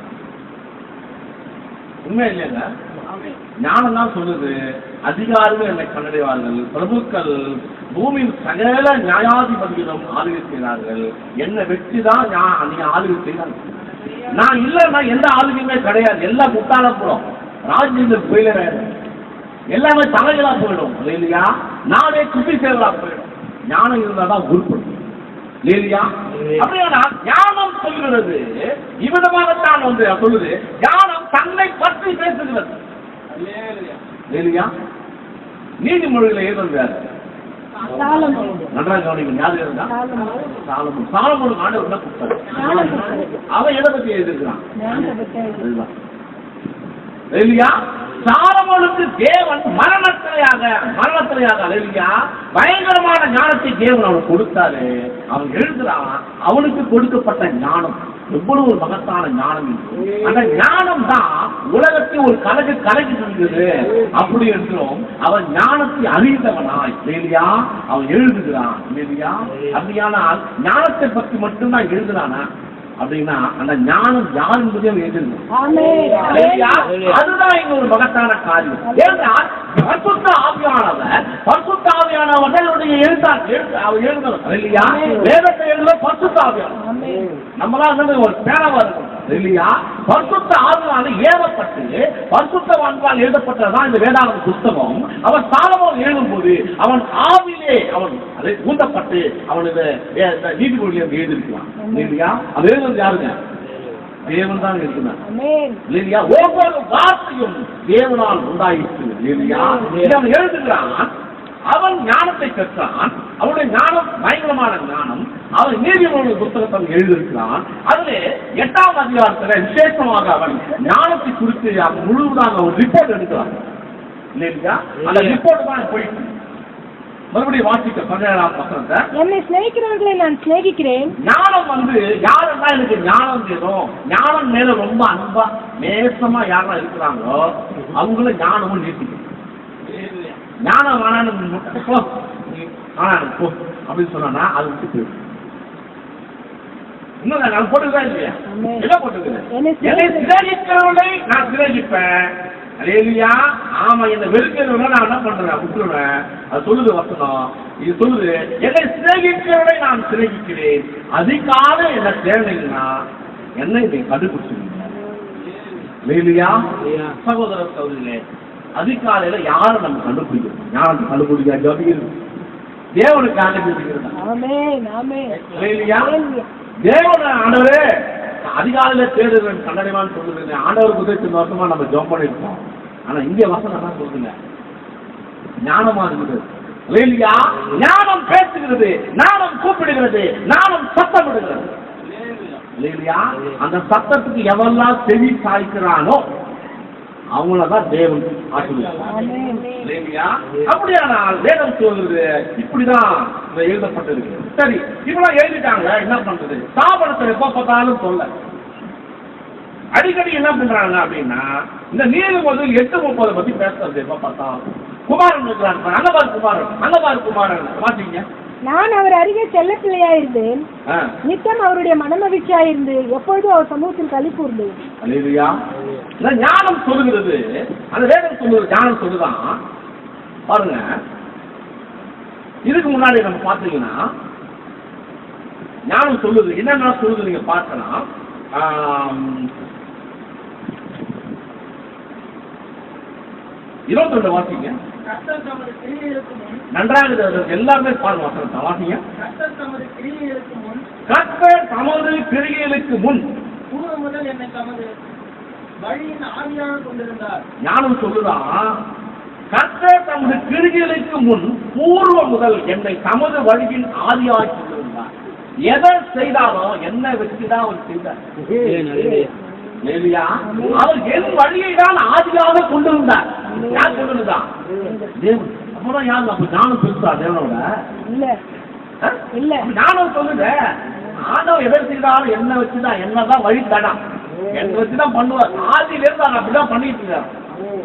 உண்மை இல்லைங்க. ஞானம் தான் சொல்லுது அதிகாரிகள் என்னை கண்டடைவார்கள், பிரபுக்கள் பூமியின் சகல நியாயாதிபதிகளும் ஆளுகை செய்கிறார்கள். என்ன வெற்றி தான் நீங்க ஆளுகை செய்யறாங்க. நான் இல்லைன்னா எந்த ஆளுகையுமே கிடையாது. எல்லாம் முட்டாள போடும். ராஜ்யங்கள் போயில எல்லாமே தலைகளா போயிடும். இல்லையா? நானே குட்டி சேவலா போயிடும். ஞானம் இருந்தா தான் உருப்படும். இல்லையா? அப்படின்னா ஞானம் சொல்கிறது இவ்விதமாகத்தான் சொல்லுது. ஞானம் தன்னை பற்றி பேசுகிறது. இல்லையா? நீதிமொழிகளை எழுதுறாரு. நன்றாக கவனிக்கணும். யாரு இருந்தா? சாலமோன். சாலமோனுக்கு ஆண்டவர் என்ன கொடுத்தாரு? அவன் எதை பத்தி எழுதிருக்கிறான்? இல்லையா? சாலமோனுக்கு தேவன் மரணத்திலையாக இல்லையா பயங்கரமான ஞானத்தை தேவன் அவனுக்கு கொடுத்தாரு. அவன் எழுதுறான். அவனுக்கு கொடுக்கப்பட்ட ஞானம் எவ்வளவு ஒரு மகத்தான ஞானம். அந்த ஞானம் தான் உலகத்தை ஒரு கலக்கி செஞ்சது. அப்படி என்றும் அவன் ஞானத்தை அறிந்தவனாய் இல்லையா அவன் எழுதுகிறான். இல்லையா? அப்படியானால் ஞானத்தை பற்றி மட்டும்தான் எழுதுறானா அப்படின்னா அந்த ஞானம் யார் என்பதே அவன் எழுதுறான். அதுதான் இங்க ஒரு மகத்தான காரியம். ஏன்னா பரிசுத்த ஆவியானவர்களுடைய எழுதுறோம் இல்லையா? வேதத்தை எழுதுற பரிசுத்த ஆவியானவர். நம்மளாம் ஒரு பேரவா இருக்கும் இல்லையா? பரிசுத்த ஆவியானவர் ஏவப்பட்டு பரிசுத்தவான்களால் எழுதப்பட்டதான் இந்த வேதாகம புஸ்தகம். அவன் சாலமோன் எழுதும் போது அவன் ஆவிலே அவன் அதை ஊந்தப்பட்டு அவனுக்கு நீதிமொழியை எழுதிருக்கலாம். இல்லையா? அது எழுதுறது யாருங்க? தேவன் தான் இருக்கிறார். இல்லையா? ஒவ்வொரு வார்த்தையும் தேவனால் உண்டாயிற்று. இல்லையா? அவன் எழுதுகிறான். அவன் ஞானத்தை பெற்றான். அவனுடைய ஞானம் பயங்கரமான ஞானம். அவன் நீதிமொழி புத்தகத்தை எழுதியிருக்கிறான். அதிலே 8ஆம் அதிகாரத்தில் விசேஷமாக அவன் ஞானத்தை குறித்து முழுவதாக ஒரு ரிப்போர்ட் எடுக்கிறான். இல்லையா? அந்த ரிப்போர்ட் தான் போயிட்டு மறுபடியும் வாசிக்க 17ஆம் வசனத்தை.
என்னை சிநேகிக்கிறவர்களை நான் சிநேகிக்கிறேன்.
ஞானம் யாரெல்லாம் எனக்கு ஞானம் வேணும், ஞானம் மேல ரொம்ப அன்பா நேசமா யாரெல்லாம் இருக்கிறாங்களோ அவங்களும் ஞானமும் நேசிக்கணும். ஞானம் வேணான்னு போ அப்படின்னு சொன்னா அது விட்டு போயிடும். இன்னும் நான் போட்டுதான் இல்லையா? என்ன போட்டுக்கிறேன்? என்னை சிநேகிக்கிறவர்களை நான் சிநேகிப்பேன். அல்லேலூயா. ஆமா, என்ன வெறுக்கிறவங்க நான் என்ன பண்றேன்? விட்டுருவேன். அது சொல்லுது வசனம். இது சொல்லுது, என்னை சிநேகிக்கிறவரை நான் சிநேகிக்கிறேன். அதிகாலை என்ன தேவைன்னா என்ன இதை கண்டுபிடிச்சிருங்க. அல்லேலூயா. சகோதர சகோதரிகளே, அதிகாலையில யாரை நம்ம கண்டுபிடிக்கிறோம்? ஞானத்தை கண்டுபிடிக்க ஜபிக்கிறது தேவனுக்காக ஜபிக்கிறது. அல்லேலூயா. தேவன ஆண்டவரே அதிகாலையில தேடுவேன் கண்டடைவான்னு சொல்லுங்க. ஆண்டவருக்கு உதவி வருஷமா நம்ம ஜெபம் பண்ணிருக்கோம். ஆனா இங்க வசனம் என்ன சொல்லுங்க? ஞானமா இருக்குது. அல்லேலூயா. ஞானம் பேசுகிறது, ஞானம் கூப்பிடுகிறது, ஞானம் சத்தமிடுகிறது. அல்லேலூயா. அந்த சத்தத்துக்கு எவெல்லாம் செவி சாய்க்கிறானோ அவங்களதான் தேவன் ஆசீர்வதிப்பார். அல்லேலூயா. அப்படியானால் வேதம் சொல்றது இப்படிதான் எழுதப்பட்டிருக்கு. சரி, இப்பெல்லாம் எழுதிட்டாங்க, என்ன பண்றது? ஸ்தாபனத்தை எப்ப பார்த்தாலும் சொல்ல அடிக்கடி என்ன பண்றாங்க அப்படின்னா இந்த நீதிமொழிகள் 8:30 பத்தி பேசுறது எப்ப பார்த்தாலும். குமாரன் இருக்கிறாங்க, அங்கபார் குமாரன் பாத்தீங்க.
நான் அவர் அருகே செல்ல பிள்ளையாயிருந்தேன், நித்தம் அவருடைய மனமகிழ்ச்சியாயிருந்து எப்பொழுதும் அவர் சமூகத்தில் களி கூர்ந்தேன்.
அல்லேலூயா. ஞானம் சொல்லுகிறது, அந்த வேதம் சொல்லுறது ஞானம் சொல்லுதான். பாருங்க, இதுக்கு முன்னாடி நம்ம பார்த்தீங்கன்னா ஞானம் சொல்லுது என்னென்ன சொல்லுது நீங்க பார்க்கலாம். 22 வாசிங்க. நன்றாக எல்லாருமே பாருங்க வசனத்தை வாசிங்க. கர்த்தர் தமது கிரியைகளுக்கு முன்
முதல் என்னை தமது வழியின் ஆவியாக கொண்டிருந்தார்.
ஞானம் சொல்லுதான், கர்த்தர் தமது கிரியைகளுக்கு முன் பூர்வ முதல் என்னை தமது வழியின் ஆதியாக கொண்டிருந்தார். எதை செய்தாலும் என்ன வச்சுதான் அவர் செய்தார். அவர் என் வழியை தான் ஆதியாக கொண்டிருந்தார். யார் கொண்டிருந்தான்? தேவன். அப்பதான் யாரு? அப்ப ஞானம் பெருசா தேவனோட இல்ல. ஞானம் சொல்லுங்க, ஆண்டவர் எதை செய்தாலும் என்ன வச்சுதான், என்னதான் வழி தடம், என்ன வச்சுதான் பண்ணுவார். ஆதியில இருந்து அவர் அப்படிதான் பண்ணிட்டு இருக்காரு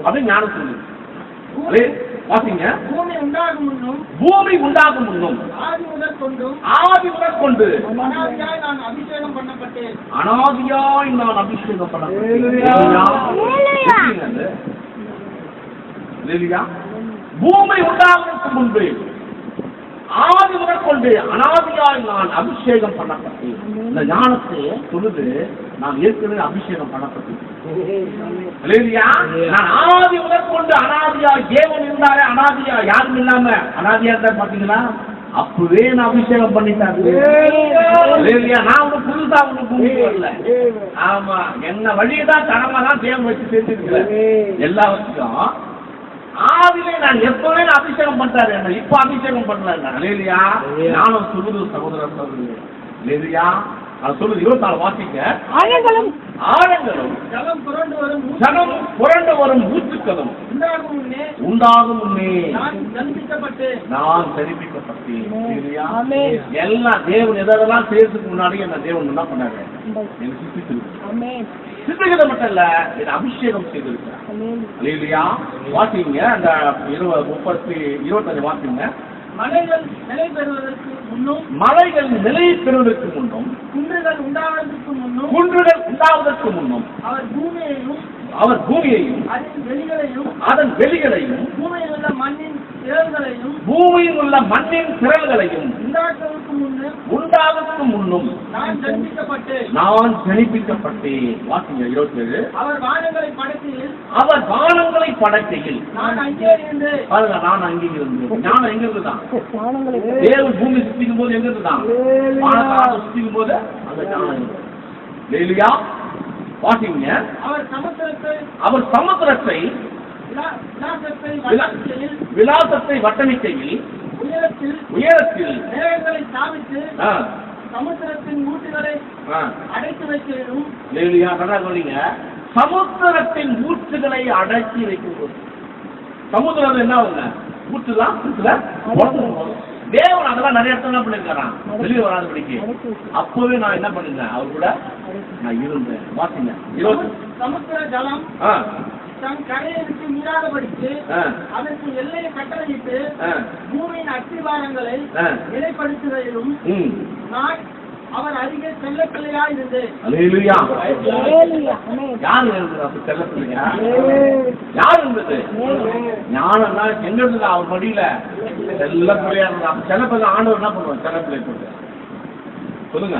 அப்படின்னு ஞானம் சொல்லுங்க. வாசிங்க.
பூமி
உண்டாகும் முன்னும்
ஆதி முதற்
கொண்டு
அனாதியாய் நான் அபிஷேகம் பண்ணப்பட்டேன்.
பூமி உண்டாவதற்கு முன்பு ஆதி முதற் கொண்டு அனாதியாய் நான் அபிஷேகம் பண்ணப்பட்டேன். இந்த ஞானத்தை சொல்லுது, நான் ஏற்கனவே அபிஷேகம் பண்ணப்பட்டேன். நான் ஆதி முதற் கொண்டு அனாதியா தேவன் இருந்தாரே, அனாதியா யாரும் இல்லாம அனாதியா இருந்தா பாத்தீங்களா, அப்பவே நான் அபிஷேகம் பண்ணிட்டாரு. நான் ஒண்ணு புதுசா ஒண்ணு பூமி வரல. ஆமா, என்ன வழியதான் தரமா தான் தேவன் வச்சு செஞ்சிருக்கிறேன். எல்லாவற்றுக்கும் ஆதிலே நான் எப்பவே அபிஷேகம் பண்றாரு, என்ன இப்ப அபிஷேகம் பண்றாரு. இல்லையா? நானும் சொல்லுது சகோதரர் சகோதரி. இல்லையா? அது சொல்லுது 24 வாசிக்க.
ஆழங்களும்
ஜலம்
புரண்டு வரும் ஊற்றுக்களும் உண்டாகும் முன்னே நான் தெரிவிக்கப்பட்டேன். எல்லாம் தேவன் எதெல்லாம் செய்யறதுக்கு முன்னாடி என்ன தேவன் என்ன பண்ணாரு? சித்திக்கிறது மட்டும் இல்ல, இது அபிஷேகம் செய்திருக்கிறார். இல்லையா? வாசிங்க அந்த 25 வாசிங்க.
மலைகள் நிலை பெறுவதற்கு முன்னும் குன்றுகள் உண்டாவதற்கு முன்னும் அவர் பூமியையும் அதன் வெளிகளையும் பூமியில் உள்ள மண்ணின் திரள்களையும் உண்டாவதற்கு முன்னும் நான் ஜனிப்பிக்கப்பட்டேன். வாசிங்க 27. அவர் வானங்களை படைக்கையில் நான் அங்கே இருந்து. ஞானம் எங்க இருந்துதான்? தேவன் பூமி சுத்திக்கும் போது எங்க இருந்துதான்? வானத்தை சுத்திக்கும் போது அந்த ஞானம். இல்லையா? வாசிங்க. அவர் சமுத்திரத்தை விலாசத்தை வட்டணிக்கையில் உயரத்தில் சமுத்திரத்தின் ஊற்றுகளை அடைத்து வைக்கிறதும்.
சமுத்திரத்தின் ஊற்றுகளை அடக்கி வைக்கும் போது
சமுத்திரம் என்ன ஆகுங்க? ஊற்றுலாம் தேவன் அதெல்லாம் நிறைய இடத்துல என்ன பண்ணிருக்காராம், வெளியே வராதபடிக்கு. அப்பவே நான் என்ன பண்ணிருந்தேன், அவர் கூட நான் இருந்தேன். வாசிங்க 20.
சமுத்திர ஜலம் தன் கரையை விட்டு மீறாதபடிக்கு அதற்கு எல்லையை கட்டளையிட்டு பூமியின் அஸ்திவாரங்களை நிலைப்படுத்துவதிலும் நான் அவர் அருகே செல்ல பிள்ளையா இருந்து.
யாரு இருந்தது? செல்ல பிள்ளையா யாரு இருந்தது? ஞானம் தான் எங்க இருந்தது? அவர் மடியில செல்ல பிள்ளையா இருந்தா. செல்ல பிள்ளை ஆண்டவர் என்ன பண்ணுவாங்க? செல்ல பிள்ளை சொல்லுங்க.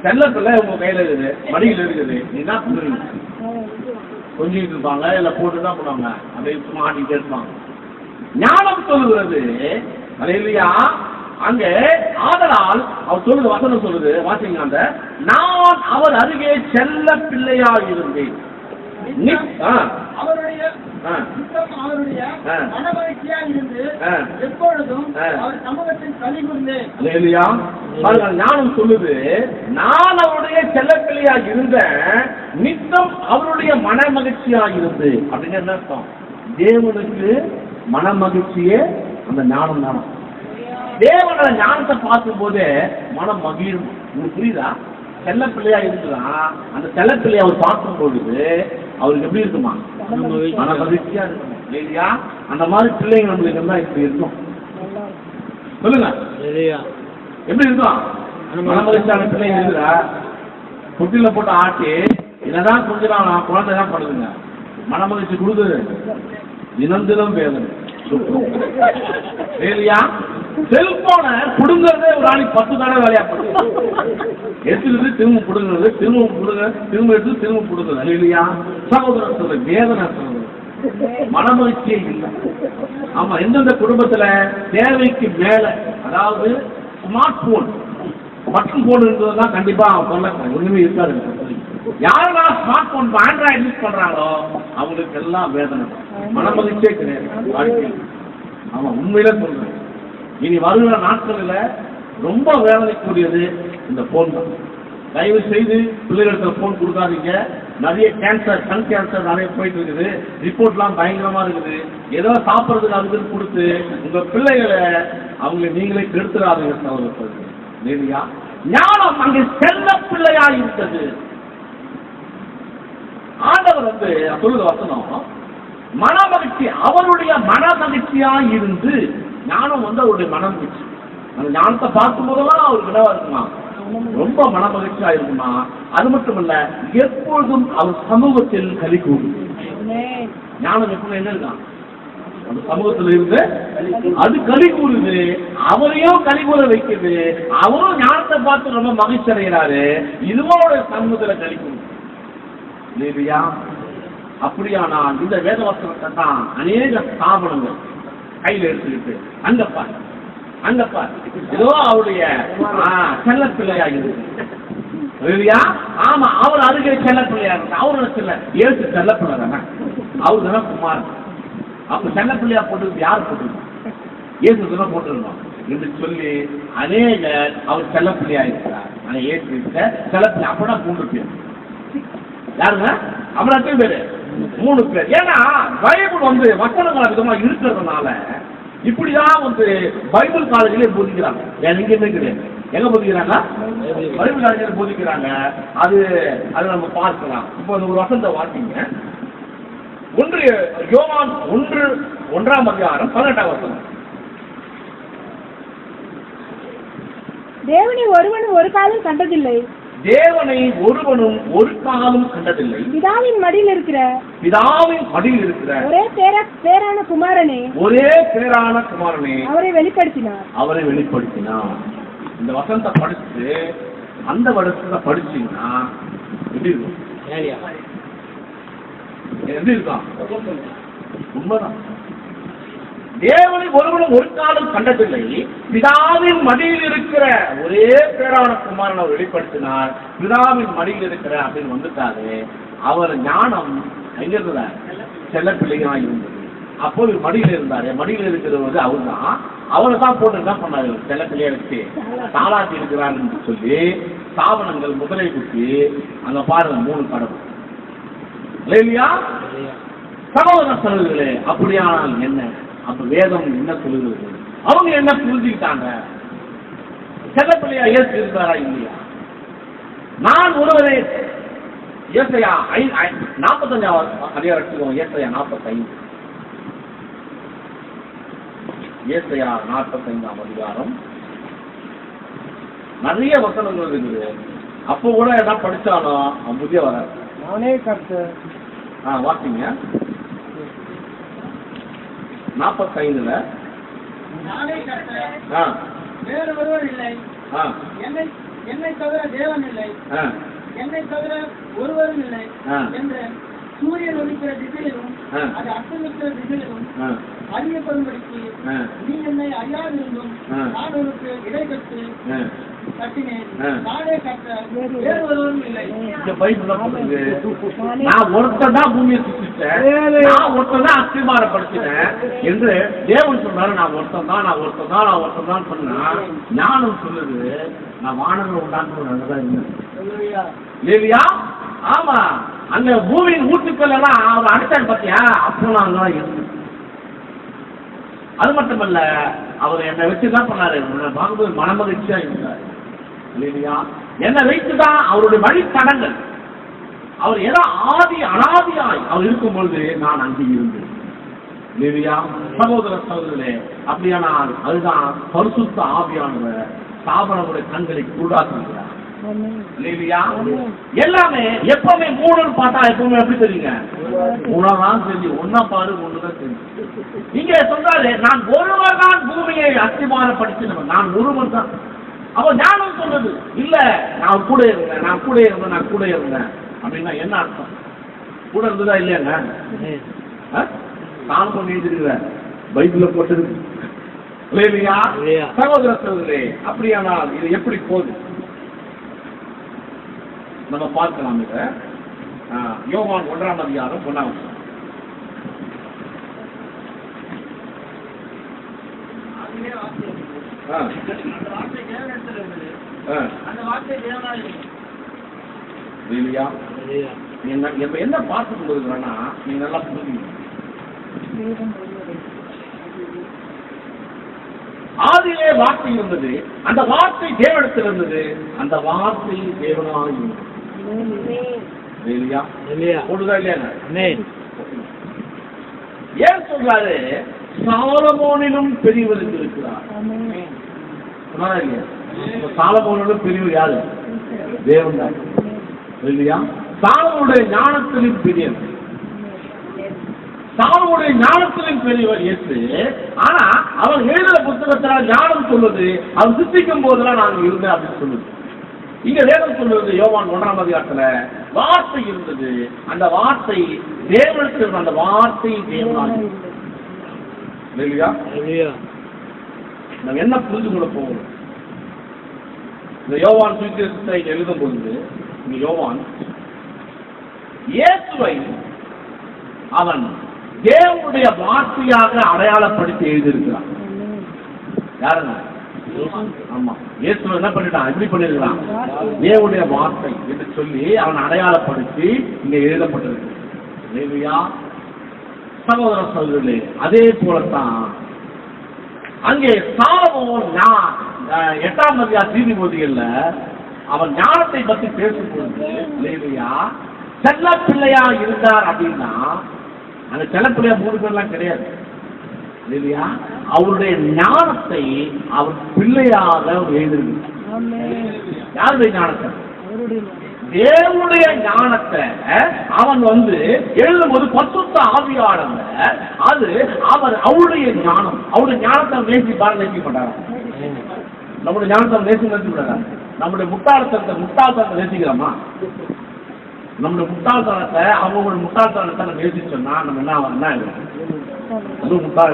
செல்ல பிள்ளை உங்க கையில இருக்குது, மடியில இருக்குது. நீ என்ன பண்ணுவீங்க? கொஞ்சிட்டு இருப்பாங்க, இல்ல போட்டு தான் பண்ணுவாங்க, அப்படியே சும்மா ஆட்டிட்டு இருப்பாங்க. ஞானம் சொல்லுகிறது இல்லையா? அங்க ஆதலால் அவர் சொல்லுது, வசனம் சொல்லுது, வாசிங்க. அந்த நான் அவர் அருகே செல்ல பிள்ளையா இருந்தேன்.
அவருடைய மனமகிழ்ச்சியா இருந்து எப்பொழுதும் அவர் சமூகத்தில் கலிகூர்ந்தேன்.
ஞானம் சொல்லுது, நான் அவருடைய செல்ல பிள்ளையா இருந்த நித்தம் அவருடைய மன மகிழ்ச்சியா இருந்து. அப்படின்னு என்ன அர்த்தம்? தேவனுக்கு மன மகிழ்ச்சியே அந்த ஞானம் தானே. தேவனோட ஞானத்தை பார்க்கும் போதே மனம் மகிழும். உங்களுக்கு புரியுதா? செல்ல பிள்ளையா இருக்குதான். அந்த செல்ல பிள்ளைய அவர் பார்க்கும் பொழுது அவருக்கு எப்படி இருக்குமா? மன மகிழ்ச்சியா இருக்கும் இல்லையா? அந்த மாதிரி பிள்ளைங்க நம்மளுக்கு இருந்தா இப்படி இருக்கும். சொல்லுங்க, எப்படி இருக்கும்? மன மகிழ்ச்சியான பிள்ளைங்க இருக்குதா? குட்டில போட்டு ஆட்டி என்னதான் கொஞ்சம் நான் குழந்தை தான் படுதுங்க. மன மகிழ்ச்சி கொடுக்குது, தினம் தினம் வேதனை இல்லையா? செல்போனை புடுங்கிறதே ஒரு நாளைக்கு 10 தடவை வேலையா பண்ணுது. எடுத்துக்கிட்டு திரும்ப புடுங்கிறது, திரும்ப புடுங்க, திரும்ப எடுத்து திரும்ப புடுங்குறது இல்லையா? சகோதரர் சொல்ற வேதனை மனமகிழ்ச்சியே இல்லை. ஆமா, எந்தெந்த குடும்பத்துல தேவைக்கு மேல, அதாவது ஸ்மார்ட் போன் பட்டன் போன் இருந்ததுதான் கண்டிப்பா சொல்ல ஒண்ணுமே இருக்காது. யாரெல்லாம் ஸ்மார்ட் போன் ஆண்ட்ராய்டு யூஸ் பண்றாங்களோ அவங்களுக்கு எல்லாம் வேதனை, மனமகிழ்ச்சியே கிடையாது. ஆமா, உண்மையில சொல்றேன். இனி வருகிற நாட்களில் ரொம்ப வேதனைக்கூடியது இந்த போன் தான். தயவு செய்து பிள்ளைகளுக்கு போன் கொடுக்காதீங்க. நிறைய கேன்சர், கண் கேன்சர் நிறைய போயிட்டு இருக்குது. ரிப்போர்ட்லாம் பயங்கரமா இருக்குது. ஏதோ சாப்பிட்றதுக்கு அதுக்கு கொடுத்து உங்க பிள்ளைகளை அவங்களை நீங்களே கெடுத்துடாதீங்க சகோதரர்கள். இல்லையா? ஞானம் அங்கே செல்ல பிள்ளையா இருந்தது. ஆண்டவர் சொல்லுது வசனம், மன மகிழ்ச்சி அவருடைய மன மகிழ்ச்சியா இருந்து. ஞானம் அவருடைய மன மகிழ்ச்சி. அந்த ஞானத்தை பார்க்கும் போதெல்லாம் அவருக்கு என்னவா இருக்குமா? ரொம்ப மன மகிழ்ச்சியா இருக்குமா? அது மட்டும் இல்ல, எப்பொழுதும் அவர் சமூகத்தில் களி கூறும். ஞானம் எப்பவுமே என்ன இருக்கான்? அந்த சமூகத்தில் இருந்து அது களி கூறுது, அவரையும் களி கூற வைக்குது. அவரும் ஞானத்தை பார்த்து ரொம்ப மகிழ்ச்சி அடைகிறாரு. இதுவும் அவருடைய சமூகத்துல களி கூறுது இல்லையா? அப்படியானால் இந்த வேதவசனத்தை தான் அநேக ஸ்தாபனங்கள் கையில் எடுத்துக்கிட்டு அங்கப்பா ஏதோ அவருடைய செல்ல பிள்ளையா இருக்கு. ஆமா, அவர் அருகே செல்ல பிள்ளையா இருக்கு. அவரோட செல்ல ஏசு செல்ல பிள்ளை தானே, அவரு தானே குமார். அப்ப செல்ல பிள்ளையா போட்டு யாரு போட்டுருந்தோம்? ஏசு தானே போட்டுருந்தோம் என்று சொல்லி அநேக அவர் செல்ல பிள்ளையா இருக்கிறார். ஆனா ஏசு செல்ல பிள்ளை அப்படின்னா 3 பேர். யாருங்க? அப்புறம் எத்தனை பேரு? 3 பேர். ஏன்னா பைபிள் வசனங்கள் விதமா இருக்கிறதுனால இப்படிதான் பைபிள் காலேஜிலே போதிக்கிறாங்க. வேற எங்கேயுமே கிடையாது. எங்க போதிக்கிறாங்க? பைபிள் காலேஜில் போதிக்கிறாங்க. அது நம்ம பார்க்கலாம். இப்போ ஒரு வசனத்தை வாசிங்க. 1 யோவான் 1:1 18 வசனம்.
தேவனை ஒருவனும் ஒரு காலம் கண்டதில்லை.
தேவனை ஒருவனும் ஒரு காலம் கண்டதில்லை.
பிதாவின் மடியில் இருக்கிற
ஒரே
பேரான குமாரனே அவரை வெளிப்படுத்தினார்.
இந்த வசனத்தை படிச்சு அந்த வருஷத்தை படிச்சீங்கன்னா எப்படி இருக்கும்? எப்படி இருக்கும்? உண்மைதான். தேவனை ஒருவனும் ஒரு காலம் கண்டதில்லை. பிதாவின் மடியில் இருக்கிற ஒரே பேரான குமாரன் அவர் வெளிப்படுத்தினார். பிதாவின் மடியில் இருக்கிற அப்படின்னு வந்துட்டாரு. அவர் ஞானம் எங்க இருந்தார்? செல்ல பிள்ளைகளா இருந்தது. அப்போது மடியில் இருந்தாரு. மடியில் இருக்கிறது அவர் தான். அவரை தான் போட்டு என்ன பண்ணாரு? செல்ல பிள்ளையா வச்சு தாளாட்டி இருக்கிறான்னு சொல்லி ஸ்தாபனங்கள் முதலை குத்தி அங்க பாருங்க 3 கடவுள் இல்லையா? சகோதர சகோதரர்களே, அப்படியானால் என்ன? அப்ப வேதம் என்ன சொல்லுகிறது? அவங்க என்ன புரிஞ்சுக்கிட்டாங்க? செல்லப்பிள்ளையா இயேசு இருந்தாரா இல்லையா? நான் ஒருவரே ஏசாயா 45 அதிகாரம் எடுத்துக்கோங்க. ஏசாயா 45, ஏசாயா 45 அதிகாரம் நிறைய வசனங்கள் இருக்குது. அப்போ கூட ஏதாவது படிச்சாலும் அவன் புதிய வராது.
நானே கர்த்தர்.
வாசிங்க 45.
நானே கர்த்தர், வேறு ஒருவர் இல்லை. என்னை தவிர தேவன் இல்லை, என்னை தவிர ஒருவரும் இல்லை என்று சூரியன் ஒலிக்கிற திசையிலும் அது அஸ்தமிக்கிற திசையிலும் அறியப்படும்படிக்கு நீ என்னை அறியாதிருந்தும் நான் உனக்கு இடை கட்டினேன். நானே கர்த்தர், வேறு ஒருவரும் இல்லை.
நான் ஒருத்தன் தான் பூமியை சுத்திட்டேன், நான் ஒருத்தன் தான் அஸ்திமாரப்படுத்தினேன் என்று தேவன் சொன்னாரு. நான் ஒருத்தன் தான் சொன்னா ஞானம் சொல்லுது நான் வானங்கள் உண்டாக்குறது நல்லதான் இல்லையா? ஆமா, அங்க பூமியின் ஊட்டுக்கள் எல்லாம் அவர் அடிச்சாரு பாத்தியா? அப்போ நான் அங்கதான் இருந்தேன். அது மட்டுமல்ல, அவர் என்னை வச்சுதான் பண்ணாரு. பார்க்கும்போது மனமகிழ்ச்சியா இருந்தார் இல்லையா? என்னை வைத்துதான் அவருடைய வழித்தடங்கள். அவர் ஏதோ அனாதியாய் அவர் இருக்கும் பொழுது நான் அங்கே இருந்தேன் இல்லையா? சகோதர சகோதரர்களே, அப்படியானால் அதுதான் பரிசுத்த ஆவியானவர் ஸ்தாபனமுடைய கண்களை கூடாக்குகிறார் இல்லையா? எல்லாமே எப்பவுமே மூணுன்னு பார்த்தா எப்பவுமே எப்படி தெரியுங்க? மூணாதான் தெரியும். ஒன்னா பாரு, ஒண்ணுதான் தெரியும். இங்க சொல்றாரு, நான் ஒருவர் தான் பூமியை அஸ்திமாரப்படுத்தினவன், நான் ஒருவர் தான். அப்ப ஞானம் சொல்றது இல்ல, நான் கூட இருந்தேன் அப்படின்னா என்ன அர்த்தம்? கூட இருந்ததா இல்லையாங்க? நான் பண்ணிட்டு பைபிள்ல போட்டிருக்கு இல்லையா? சகோதர சகோதரே, அப்படியானால் இது எப்படி போகுது நம்ம பார்க்கலாம். இத யோவான் 1 அதிகாரம் 1
அந்த வார்த்தை தேவனாய் இருந்தது.
என்ன பார்த்து கொண்டிருக்கிறேன்னா நீங்க நல்லா புரிஞ்சுக்கணும். ஆதியிலே வார்த்தை இருந்தது, அந்த வார்த்தை தேவனிடத்தில் இருந்தது, அந்த வார்த்தை தேவனாய் இருந்தது. போடுதா இல்லையா? ஏன் சொல்றாரு? சாலமோனிலும் பெரியவர் இருக்கிறார். சொன்னாரா இல்லையா? சாலமோனிலும் பெரியவர் யாரு? தேவன் தான் இல்லையா? சாலமோனுடைய ஞானத்திலும் பெரியவர், சாலமோனுடைய ஞானத்திலும் பெரியவர் இயேசு. ஆனா அவர் எழுதுற புத்தகத்துல ஞானம் சொல்லுது, அவர் சித்திக்கும் போதெல்லாம் நான் இருந்தேன் அப்படின்னு சொல்லுது. இங்க வேதம் சொல்லுவது யோவான் 1 அதிகாரத்துல வார்த்தை இருந்தது, அந்த வார்த்தை தேவனுக்கு, அந்த வார்த்தை தேவனாக இல்லையா? நம்ம என்ன புரிந்து கொள்ள போகணும்? இந்த யோவான் சுவிசேஷத்தை எழுதும் பொழுது இந்த யோவான் இயேசுவை அவன் தேவனுடைய வார்த்தையாக அடையாளப்படுத்தி எழுதியிருக்கிறான். யாருங்க? ஆமா, இயேசு என்ன பண்ணிட்டான்? எப்படி பண்ணிருக்கிறான்? தேவனுடைய வார்த்தை என்று சொல்லி அவன் அடையாளப்படுத்தி இங்க எழுதப்பட்டிருக்கு. சகோதர சகோதரர்களே, அதே போலத்தான் அங்கே சாலமோன் 8 அதிகார நீதிமொழிகள்ல அவன் ஞானத்தை பற்றி பேசும்பொழுது செல்ல பிள்ளையா இருந்தார் அப்படின்னா, அந்த செல்ல பிள்ளையா 3 பேர்லாம் கிடையாது இல்லையா? அவருடைய ஞானத்தை அவர் பிள்ளையாக எழுதிருக்கு. யாருடைய ஞானத்தை? தேவனுடைய ஞானத்தை அவன் எழுதும்போது பரிசுத்த ஆவியானவர் அது அவருடைய ஞானம், அவருடைய ஞானத்தை நேசி மாட்டாங்க. நம்முடைய ஞானத்தை நேசி மாட்டாங்க. நம்முடைய முட்டாள்தனத்தை நேசிக்கிறோமா? நம்முடைய முட்டாள்தனத்தை அவங்களுடைய முட்டாள்தனத்தை நம்ம நேசிச்சோம்னா நம்ம என்ன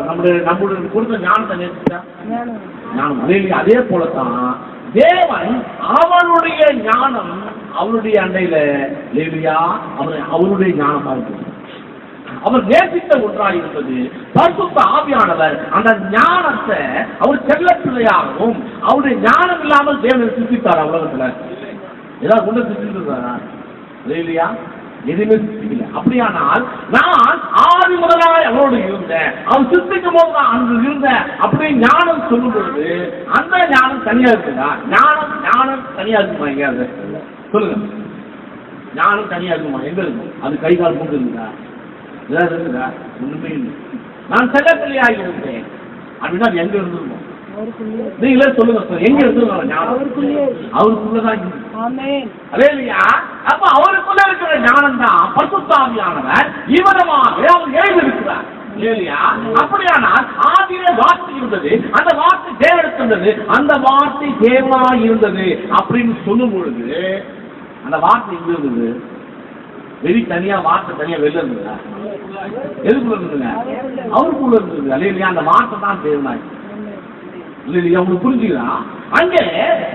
நம்முடைய கொடுத்த ஞானத்தை நேசிச்சா ஞானம். அதே போலத்தான் தேவன் அவனுடைய ஞானம் அவருடைய அண்டையில லேவியா அவருடைய ஞானமா இருக்கு. அவர் நேசித்த ஒன்றாக இருப்பது பரிசுத்த ஆவியானவர். அந்த ஞானத்தை அவர் செல்ல பிள்ளையாகவும் அவருடைய ஞானம் இல்லாமல் தேவனை சிந்தித்தாரா? உலகத்துல ஏதாவது கொண்டு சிந்தித்தாரா? லேவியா எதுவுமே சித்திக்கல. அப்படியானால் நான் ஆதி முதலாய் அவரோடு இருந்தேன், அவன் சித்திக்கும் போது நான் அங்கு இருந்தேன் அப்படின்னு ஞானம் சொல்லும் பொழுது அந்த ஞானம் தனியா இருக்குதா? ஞானம் தனியா இருக்குமா? எங்கேயாவது சொல்லுங்க. ஞானம் தனியா இருக்குமா? எங்க இருக்கும்? அது கை கால் மூன்று இருக்குதா? ஏதாவது இருக்குதா? ஒண்ணுமே இல்லை. நான் செல்லப்பிள்ளையாகி இருந்தேன் அப்படின்னா அது எங்க இருந்திருக்கும்? நீங்களே சொல்லுங்க சார், எங்க இருந்திருக்கோம்? ஞானம் அவருக்குள்ளதான். அதே இல்லையா? அப்ப அவருக்குள்ள இருக்கிற ஞானம் தான் பரிசுத்த ஆவியானவர் இவரமாக அவர் எழுதியிருக்கிறார் இல்லையா? அப்படியானால் ஆதியிலே வார்த்தை இருந்தது, அந்த வார்த்தை தேவனுக்கு இருந்தது, அந்த வார்த்தை தேவனா இருந்தது அப்படின்னு சொல்லும் பொழுது அந்த வார்த்தை எங்க இருந்தது? வெளி தனியா, வார்த்தை தனியா வெளில இருந்ததா? எதுக்குள்ள இருந்ததுங்க? அவருக்குள்ள இருந்தது. அதே இல்லையா? அந்த வார்த்தை தான் தேவனாய் இல்லையா? உங்களுக்கு புரிஞ்சுக்கிறா? அங்கே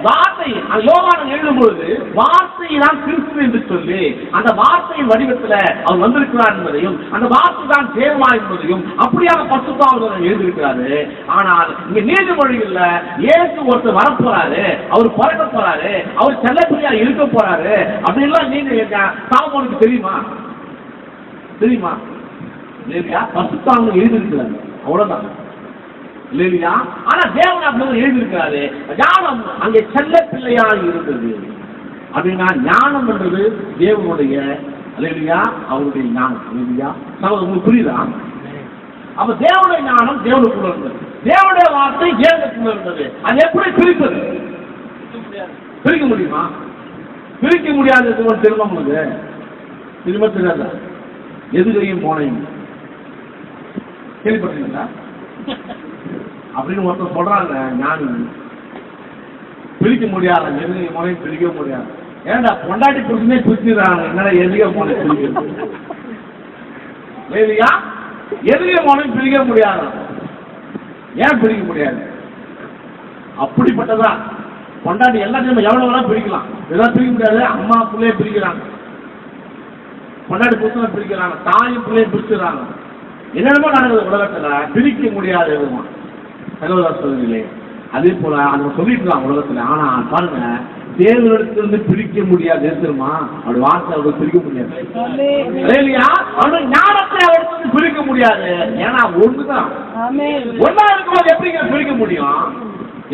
வார்த்தை யோவான் எழுதும் பொழுது வார்த்தையை தான் கிறிஸ்து என்று சொல்லி அந்த வார்த்தையின் வடிவத்தில் அவர் வந்திருக்கிறார் என்பதையும் அந்த வார்த்தை தான் தேவனா என்பதையும் அப்படியாக பரிசுத்த ஆவியானவர் எழுதியிருக்கிறாரு. ஆனால் இங்க நீதிமொழிகள்ல இயேசு ஒருத்தர் வரப்போறாரு, அவர் பிறக்க போறாரு, அவர் செல்லப்பிள்ளையா இருக்க போறாரு அப்படின்லாம் நீங்க சாலமோனுக்கு தெரியுமா? தெரியுமா? பரிசுத்த ஆவியானவர் எழுதியிருக்கிறாரு, அவ்வளவுதான் இல்லையா? ஆனா தேவன் அப்படி எழுதியிருக்கிறாரு. ஞானம் அங்கே செல்ல பிள்ளையா இருந்தது அப்படின்னா ஞானம் என்றது தேவனுடைய இல்லையா? அவருடைய ஞானம் இல்லையா? உங்களுக்கு புரியுதா? அப்ப தேவனுடைய ஞானம் தேவனுக்குள்ள இருந்தது, தேவனுடைய வார்த்தை தேவனுக்குள்ள இருந்தது. அது எப்படி பிரிப்பது? பிரிக்க முடியுமா? பிரிக்க முடியாது. திரும்ப உங்களுக்கு திரும்ப தெரியாத எதுகையும் போனையும் கேள்விப்பட்டீங்களா? அப்படின்னு ஒருத்தர் சொல்றாங்க, ஞானி பிரிக்க முடியாது, எதிரிகை முறையும் பிரிக்க முடியாது. ஏன்டா பொண்டாட்டி புரிச்சுனே பிரிச்சுறாங்க, என்னடா எதிரிகை முறை பிரிக்கிறது இல்லையா? எதிரிகை முறையும் பிரிக்க முடியாது. ஏன் பிரிக்க முடியாது? அப்படிப்பட்டதா பொண்டாட்டி எல்லாத்தையும் எவ்வளவு வேணா பிரிக்கலாம், இதெல்லாம் பிரிக்க முடியாது. அம்மா பிள்ளைய பிரிக்கிறாங்க, பொண்டாட்டி புத்தனை பிரிக்கிறாங்க, தாயும் பிள்ளைய பிரிச்சுறாங்க, என்னென்னமோ நடக்குது உலகத்துல. பிரிக்க முடியாது எதுவும் சகோதரர்களே. அதே போல அதை சொல்லிட்டு இருக்காங்க உலகத்துல. ஆனா பாருங்க, தேவனிடத்திலிருந்து பிரிக்க முடியாது தெரியுமா? அப்படி வார்த்தை அவர்கள் பிரிக்க முடியாது இல்லையா? அவர்கள் ஞானத்தை அவருக்கு பிரிக்க முடியாது. ஏன்னா ஒண்ணுதான், ஒன்னா இருக்கும்போது எப்படிங்க பிரிக்க முடியும்?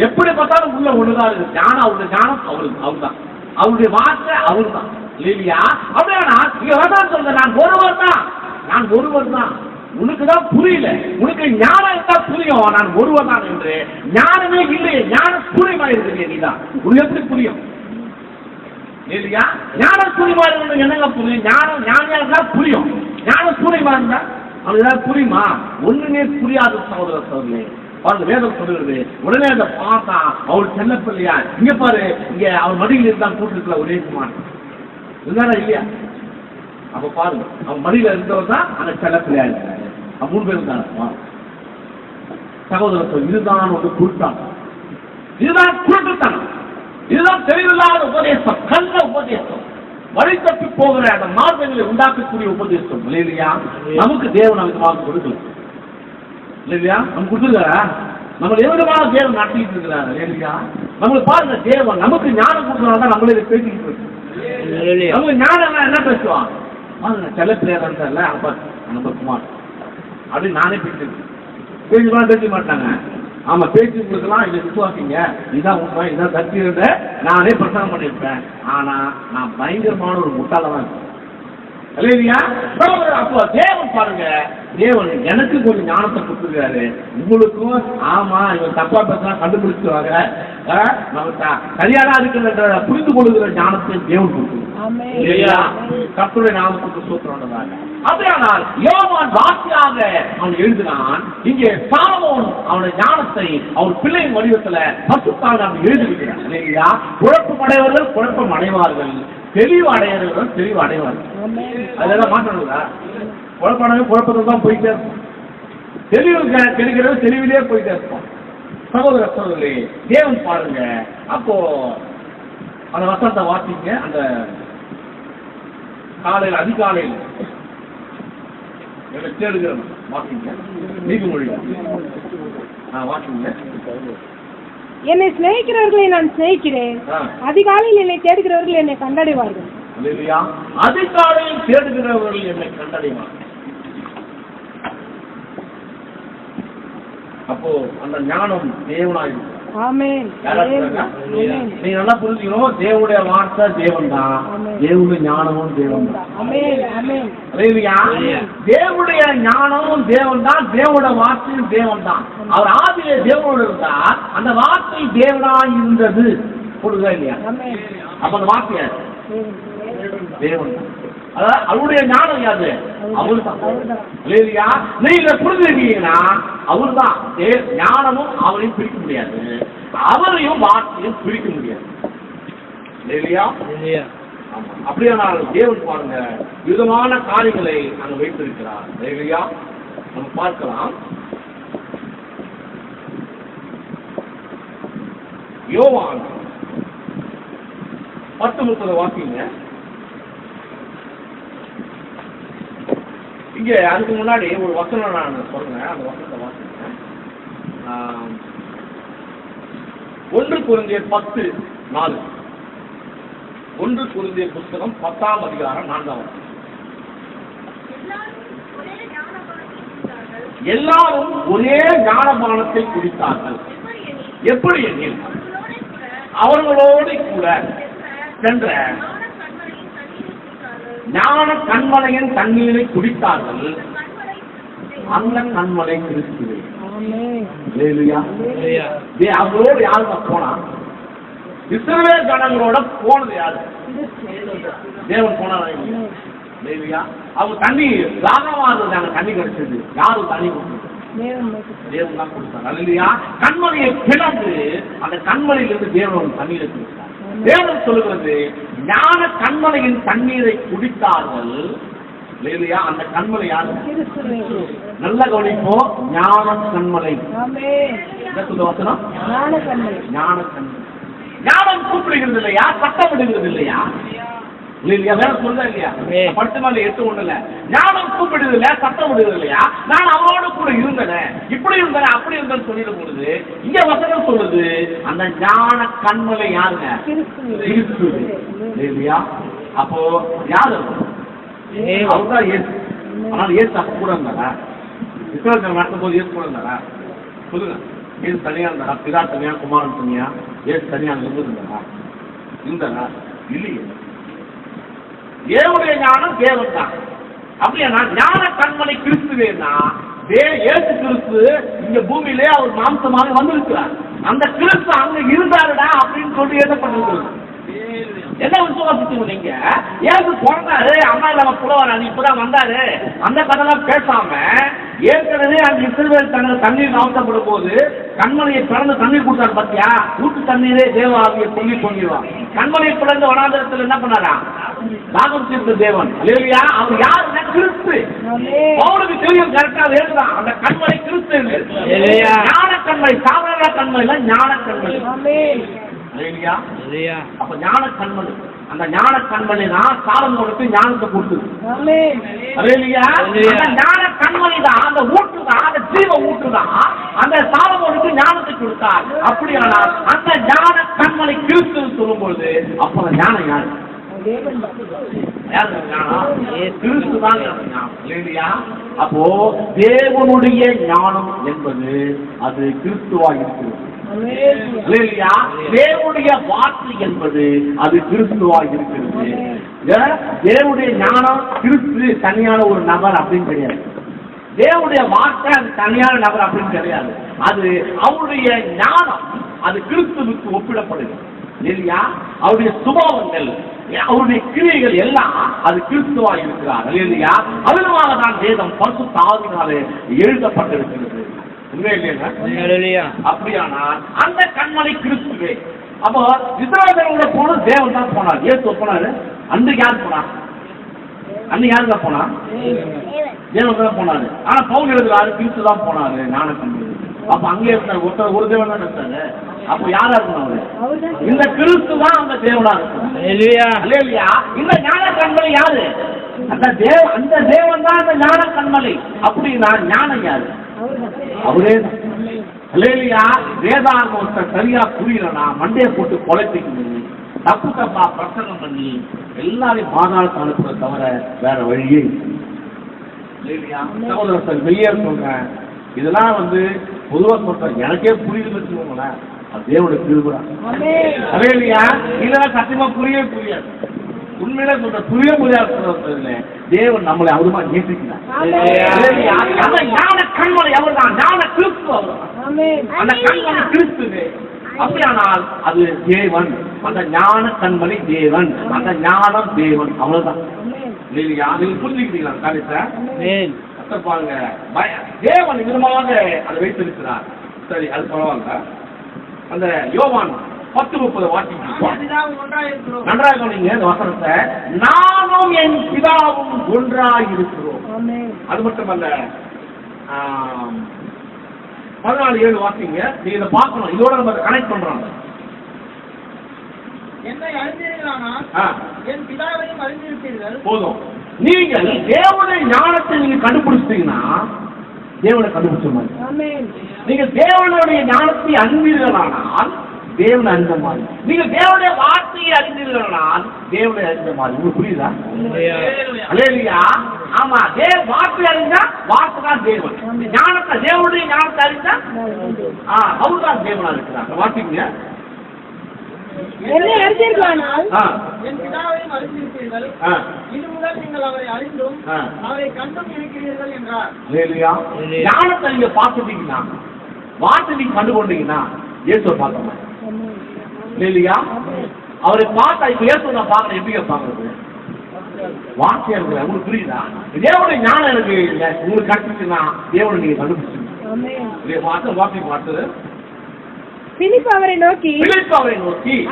எப்படி பார்த்தாலும் உள்ள ஒண்ணுதான் இருக்கு. ஞானம் அவருடைய ஞானம் அவருக்கு அவர்தான், அவருடைய வார்த்தை அவரு தான் இல்லையா? அப்படியானா இங்க வேண்டாம் சொல்ற, நான் ஒருவர் தான், நான் ஒருவர் தான். உனக்குதான் புரியல, உனக்கு ஞானம் இருந்தா புரியும் நான் ஒருவர் தான் என்று. ஞானமே இல்லையே, ஞான சூரியமா இருக்கு நீதான், உனக்கு எப்படி புரியும் இல்லையா? ஞான சூரியமா இருக்கு என்னங்க புரியும்? ஞானம் ஞானியா இருந்தா புரியும், ஞான சூரியமா இருந்தா அவனுக்கு ஏதாவது புரியுமா? ஒண்ணுமே புரியாத சகோதர சகோதரே. பாருங்க வேதம் சொல்லுறது. உடனே அதை பார்த்தா அவர் செல்லப்பிள்ளையா, இங்க பாரு, இங்க அவர் மடியில் இருந்தா கூட்டிருக்கல ஒரே குமார் இருந்தாரா இல்லையா? அப்ப பாருங்க, அவன் மடியில இருந்தவர் தான் அந்த செல்லப்பிள்ளையா இருக்காரு. 3 பேரும் தான் சகோதரர்கள். இதுதான் ஒரு குருட்டான், இதுதான் குருட்டுத்தான், இதுதான் தெளிவில்லாத உபதேசம், கள்ள உபதேசம், வழி தப்பி போகிற அந்த மார்க்கங்களை உண்டாக்கக்கூடிய உபதேசம் இல்லையா? நமக்கு தேவன் நமக்கு வாக்கு கொடுக்கல இல்லையா? நம்ம கொடுத்துருக்காரா? நம்மளை எவ்வளவு தேவன் நடத்திட்டு இருக்கிறாரு இல்லையா? நம்மளுக்கு பாருங்க, தேவன் நமக்கு ஞானம் கொடுக்கறதுனால நம்மளே பேசிக்கிட்டு இருக்கோம். நமக்கு ஞானம் என்ன பேசுவான்? செல்ல பிள்ளையா அப்ப நம்ம குமார் அப்படின்னு நானே பேசிக்கலாம், பேச மாட்டாங்க. ஆமா பேசி கொடுக்கலாம், இதை விசுவாசிங்க, இதான் உண்மை, இதான் சத்தியம், நானே பிரசங்கம் பண்ணிருப்பேன். ஆனா நான் பயங்கரமான ஒரு முட்டாளதான் இருக்கேன் இல்லையா? அப்போ தேவன் பாருங்க, தேவன் எனக்கு கொஞ்சம் ஞானத்தை கொடுத்துருக்காரு, உங்களுக்கும் ஆமா இவன் தப்பா பேச கண்டுபிடிச்சுவாங்க, நமக்கு சரியானா இருக்கிற புரிந்து கொள்ளுகிற ஞானத்தை தேவன் கொடுத்துருக்காரு. கர்த்தருடைய நாமத்துக்கு சூத்திரம். அப்படியானால் யோவான் வார்த்தையாக அவன் எழுதினான். இங்கே சாலமோன் அவனுடைய ஞானத்தை அவர் பிள்ளையின் வடிவத்துல பரிசுத்தாக அவன் எழுதியிருக்கிறான் இல்லையா? குழப்பம் அடைவர்கள் குழப்பம் அடைவார்கள், தெளிவு அடையவர்கள் தெளிவு அடைவார்கள். அதெல்லாம் மாற்றணுங்களா? குழப்பம் குழப்பத்தை தான் போயிட்டே இருக்கும், தெளிவு கிடைக்கிறது தெளிவிலே போயிட்டே இருக்கும். சகோதர சகோதரி, தேவன் பாருங்க. அப்போ அந்த வசனத்தை வாசிங்க, அந்த காலையில் அதிகாலையில் தேடுகிறோம் வாசிங்க, நீதிமொழி வாசிங்க.
என்னை சிநேகிக்கிறவர்களை நான் சிநேகிக்கிறேன், அதிகாலையில் என்னை தேடுகிறவர்கள் என்னை கண்டடைவார்கள்.
அல்லேலூயா. அதிகாலையில் தேடுகிறவர்கள் என்னை கண்டடைவார். அப்போ அந்த ஞானம் தேவனாயிருக்கும்.
ஆமென்.
நீங்க நல்லா புரிஞ்சுக்கணும், தேவனுடைய வார்த்தை தேவன் தான், தேவனுடைய ஞானமும் தேவன் தான்.
ஆமென். ஆமென்.
தேவனுடைய ஞானமும் தேவன் தான், தேவனுடைய வார்த்தையும் தேவன் தான். அவர் ஆதியிலே தேவனோடு இருந்தார், அந்த வார்த்தை தேவனாய் இருந்தது. புரியுதா இல்லையா? அப்ப அந்த வார்த்தை தேவன் தான். அதாவது அவருடைய ஞானம் யாது? அவரு தான். இல்லையா? நீங்க புரிஞ்சுக்கிட்டீங்கன்னா அவரு தான். ஞானமும் அவரையும் பிரிக்க முடியாது, அவரையும் வார்த்தையும் பிரிக்க முடியாது. இல்லையா? அப்படியே நான் தேவன் பாருங்க விதமான காரியங்களை அங்க வைத்திருக்கிறார். இல்லையா? நம்ம பார்க்கலாம். யோவான் 10:30 வாக்கிங்க. இங்க அதுக்கு முன்னாடி ஒரு வசனம் நான் சொல்றேன், அந்த வசனத்தை வாசிங்க. 1 கொரிந்தியர் 10:4. 1 கொரிந்தியர் புத்தகம் 10ஆம் அதிகாரம் 4ஆம் வசனம். எல்லாரும் ஒரே ஞானபானத்தை குடித்தார்கள். எப்படி எனில் அவர்களோடு கூட சென்ற ஞான கண்மலையின் தண்ணீரை குடித்தார்கள். அந்த கண்மலை கிறிஸ்துவே. அவரோடு யாருங்க போனா? இஸ்ரவேல் ஜனங்களோட போனது யாரு? தேவன் போனாரா? அவங்க தண்ணி தாகமாக தண்ணி கிடைச்சது. யாரும் தண்ணி கொடுத்தது? தேவன் தான் கொடுத்தார். இல்லையா? கண்மலையை பிளந்து அந்த கண்மலையிலிருந்து தேவன் தண்ணீரை கொடுத்தார். தேவன் சொல்லுகிறது ஞான கண்மலையின் தண்ணீரை குடித்தார்கள். இல்லையா? அந்த கண்மலை யாரு? நல்ல கவனிப்போ, ஞான கண்மலை. என்ன சொல்ல வசனம்? ஞான கண்மலை. ஞானம் கூப்பிடுகிறது இல்லையா? சட்டமிடுகிறது இல்லையா? இல்லையா? வேற சொல்ல இல்லையா? 10:8 இல்ல. ஞானம் கூப்பிடுறது இல்லையா? சட்டம் விடுறது இல்லையா? நான் அவரோடு கூட இருந்தேன், இப்படி இருந்தேன், அப்படி இருந்தேன்னு சொல்லிடும் பொழுது இங்க வசனம் சொல்லுது அந்த ஞான கண்மலை யாருங்க? இல்லையா? அப்போ யாரு? அவர்தான் ஏசு. ஆனால் ஏசு அப்ப கூட இருந்தாரா? இஸ்ரவேல் நடத்தும் போது ஏசு கூட இருந்தாரா? சொல்லுங்க. ஏசு தனியா இருந்தாரா? பிதா தனியா, குமாரன் தனியா, ஏசு தனியா இருந்தாரா? இருந்தாரா? இல்லையே. தேவனுடைய ஞானம் தேவன் தான். அப்படியா? ஞான கண்மலை கிறிஸ்துவேனா ஏசு கிறிஸ்து இங்க பூமியிலே அவர் மாம்சமாக வந்திருக்கிறார். அந்த கிறிஸ்து அங்க இருந்தாருடா அப்படின்னு சொல்லி எழுதப்பட்டிருக்கிறது. என்ன விசுவாசிச்சு நீங்க? ஏசு பிறந்தாரு, அம்மா இல்லாம புலவராது, இப்பதான் வந்தாரு, அந்த கதைலாம் பேசாம ஏற்கனவே அந்த இஸ்ரவேல் தண்ணீர் அவசப்படும் போது கண்மலையை பிறந்து தண்ணீர் கொடுத்தாரு. பத்தியா? ஊட்டு தண்ணீரே தேவ ஆவியை சொல்லி சொல்லிடுவான். கண்மலையை பிறந்த வனாந்தரத்தில் என்ன பண்ணாரா? தாகம் தீர்த்த தேவன். இல்லையா? அவர் யாருன்னா கிறிஸ்து. அவனுக்கு தெரியும் கரெக்டா எழுதுறான். அந்த கண்மலை கிறிஸ்து. ஞான கண்மலை, சாதாரண கண்மலை, ஞான கண்மலை. அப்ப ஞான கண்மலை, அந்த ஞான கண்மலை தான் சாலமோனுக்கு ஞானத்தை கொடுத்தது. ஞான கண்மலை தான், அந்த ஊற்று தான், அந்த ஜீவ ஊற்று தான் அந்த சாலமோனுக்கு ஞானத்தை கொடுத்தார். அப்படியானால் அந்த ஞான கண்மலை கிறிஸ்து சொல்லும்போது அப்ப ஞானம் யாரு? கிறிஸ்து தான் ஞானம். இல்லையா? அப்போ தேவனுடைய ஞானம் என்பது அது கிறிஸ்துவா இருக்கிறது. தேவனுடைய வார்த்தை என்பது அது கிறிஸ்துவா இருக்கிறது. தேவனுடைய ஞானம் கிறிஸ்து தனியான ஒரு நபர் அப்படின்னு கிடையாது. தேவனுடைய வார்த்தை அது தனியான நபர் அப்படின்னு கிடையாது. அது அவருடைய ஞானம் அது கிறிஸ்துவுக்கு ஒப்பிடப்படுது. இல்லையா? அவருடைய சுபாவங்கள், அவருடைய கிரியைகள் எல்லாம் அது கிறிஸ்துவா இருக்கிறார். இல்லையா? அதனால தான் வேதம் பரிசுத்த ஆவியினாலே எழுதப்பட்டிருக்கிறது. அப்படியானால் அந்த கண்மலை கிறிஸ்துவே. அப்போ இஸ்ரவேலோட போன தேவன் தான் போனார். ஏசு போனாரு. அன்றைக்கு யார் போனா? அன்னைக்கு யாரு தான் போனா? தேவன் தான் போனாரு. ஆனா பவுல் எழுதுறாரு கிறிஸ்து தான் போனாரு ஞான கண்மலை. அப்ப அங்கே இருந்தாரு ஒரு தேவன் தான் இருந்தாரு. அப்ப யாரா இருக்கணும்? இந்த கிறிஸ்து தான் அந்த தேவனா இருக்கும். இல்லையா? இந்த ஞான கண்மலை யாரு? அந்த தேவன் தான் அந்த ஞான கண்மலை. அப்படின்னா ஞானம் யாரு? அவரே. இல்லையா? வேதாந்தம் சரியா புரியலன்னா மண்டையை போட்டு கொலைப்பிக்கணும், தப்பு தப்பா பிரசங்கம் பண்ணி
எல்லாரையும் பாதாளத்தை அனுப்புறத தவிர வேற வழியே இல்லையா? சகோதரர் வெளியே சொல்றேன், இதெல்லாம் பொதுவா சொல்றேன், எனக்கே புரியுது வச்சுக்கோங்களேன், அது தேவனுடைய திருவிழா. அதே இல்லையா? இதெல்லாம் சத்தியமா புரியவே புரியாது. உண்மையில சொல்ற புரிய முடியாது. தேவன் நம்மளை அவருமா நேசிக்கிறார். ஞான கண்மலை அவர்தான், ஞான கிறிஸ்து அவர்தான். அந்த கண்மலை கிறிஸ்துவே. அப்படியானால் அது தேவன், அந்த ஞான கண்மணி தேவன், அந்த ஞானம் தேவன், அவ்வளவுதான். இல்லையா? நீங்க புரிஞ்சுக்கிட்டீங்களா காரியத்தை? பாருங்க, தேவன் விதமாக அதை வைத்திருக்கிறார். சரி, அது பரவாயில்ல. அந்த யோவான் 10:30 வாசிக்கிறோம். நன்றாக கவனிங்க இந்த வசனத்தை. நானும் என் பிதாவும் ஒன்றாய் இருக்கிறோம். அது மட்டுமல்ல, 14:7 வாசிங்க. நீங்க இதை பார்க்கணும், இதோட நம்ம கனெக்ட் பண்றோம்.
என்னை அறிந்தீர்களானால் என் பிதாவையும் அறிந்திருப்பீர்கள்.
போதும். நீங்கள் தேவனுடைய ஞானத்தை நீங்க கண்டுபிடிச்சிட்டீங்கன்னா தேவனை கண்டுபிடிச்ச மாதிரி. நீங்க தேவனுடைய ஞானத்தை அறிந்தீர்களானால் தேவனை அறிந்த மாதிரி. நீங்க தேவனுடைய வார்த்தையை அறிந்தீர்களானால் தேவனை அறிந்த மாதிரி. உங்களுக்கு புரியுதா? அல்லேலூயா. ஆமா, வார்த்தை அறிந்தா வார்த்தை தான் தேவன். ஞானத்தை, தேவனுடைய ஞானத்தை அறிந்தா அவர்தான் தேவனா இருக்கிறார். வாசிங்க.
என்னை அறிந்தீர்களானால்
என் பிதாவையும் அறிந்திருப்பீர்கள். இது முதல் நீங்கள் அவரை அறிந்தும் அவரை கண்டும் இருக்கிறீர்கள் என்றார்.
அல்லேலூயா. ஞானத்தை நீங்க பார்த்துட்டீங்கன்னா, வார்த்தை நீங்க கண்டுகொண்டீங்கன்னா இயேசுவை பார்க்கணும். இல்லையா? அவரை பார்த்தா இப்ப இயேசு நான் பார்க்கறேன், எப்படி பார்க்கறது? வார்த்தையா இருக்கிற உங்களுக்கு புரியுதா? தேவனுடைய ஞானம் எனக்கு உங்களுக்கு கிடைச்சிச்சுன்னா தேவனை நீங்க கண்டுபிடிச்சிங்க. வார்த்தை பார்த்தது.
பிலிப்பு அவரை நோக்கி,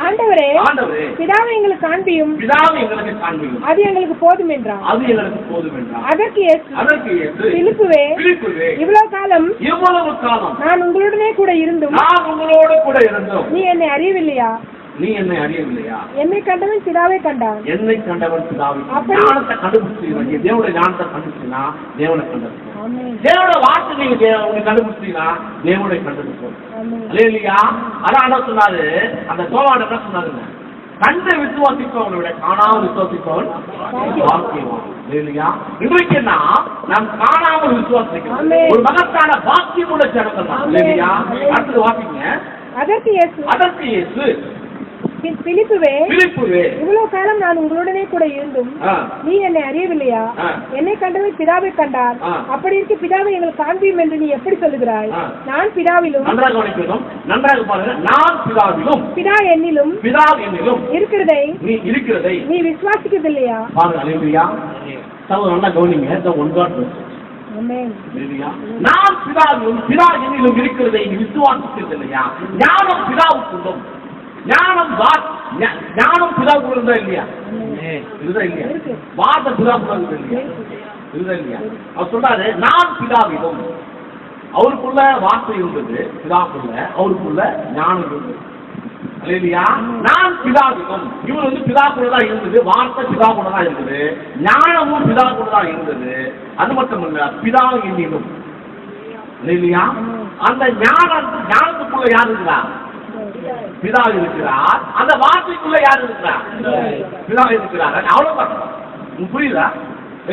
ஆண்டவரே, பிதாவை எங்களுக்கு காண்பியும், அது எங்களுக்கு போதும் என்றார். அதற்கு இயேசு, பிலிப்புவே, இவ்வளவு காலம் நான் உங்களுடனே கூட இருந்தும் நீ என்னை அறியவில்லையா? என்னை கண்டவன் பிதாவை கண்டான்.
ஞானத்தை கண்டுபிடிச்சீங்க, தேவனுடைய ஞானத்தை கண்டுபிடிச்சீங்கன்னா தேவனை கண்டது. தேவனோட வார்த்தை நீங்க கண்டுபிடிச்சீங்கன்னா தேவனுடைய கண்டுபிடிச்சோம். இல்லையா? அதான் சொன்னாரு, அந்த சோவான என்ன சொன்னாருங்க, கண்டு விசுவாசிப்பவனை விட காணாமல் விசுவாசிப்பவன் பாக்கியவான். இல்லையா? இன்றைக்கு நாம் காணாமல் விசுவாசிக்கிறோம். ஒரு மகத்தான பாக்கியம் உள்ள ஜனங்கள் தான். இல்லையா? அடுத்தது வாசிங்க.
அதற்கு இயேசு, பிலிப்புவே, இவ்வளவு காலம் நான் உங்களுடனே கூட இருந்தும் நீ என்னை அறியவில்லையா? என்னை கண்டவன் பிதாவை கண்டார். அப்படி இருக்க பிதாவை எங்களுக்கு காண்பியும் என்று நீ எப்படி சொல்லுகிறாய்? நான் பிதாவிலும்,
நன்றாக பாருங்க, நான் பிதாவிலும்
பிதா என்னிலும் இருக்கிறதை நீ விசுவாசிக்கவில்லையா?
நல்லா கவனிங்க. நான் பிதாவிலும் பிதா என்னிலும் இருக்கிறதை நீ விசுவாசிக்கவில்லையா? ஞானம் பிதாவுக்குள்ளும், ஞானம் பிதாவுக்குள்ள இருந்தா இல்லையா? இதுதான் இல்லையா? வார்த்தை பிதாவுக்குள்ள இல்லையா? இதுதான் இல்லையா? அவர் சொல்றாரு, நான் பிதாவிலும், அவருக்குள்ள வார்த்தை இருந்தது, பிதாவுக்குள்ள, அவருக்குள்ள ஞானம் இருந்தது. இல்லையா? நான் பிதாவிலும், இவர் பிதாக்குள்ளதான் இருந்தது, வார்த்தை பிதாக்குள்ளதான் இருந்தது, ஞானமும் பிதாக்குள்ளதான் இருந்தது. அது மட்டும் இல்ல, பிதா என்னிலும். இல்லையா? அந்த ஞானத்துக்குள்ள யார் இருக்கிறா? பிதா இருக்கிறார். அந்த வார்த்தைக்குள்ள யார் இருக்கிறார்? பிதா இருக்கிறார். அவ்வளவுதான். புரியுதா?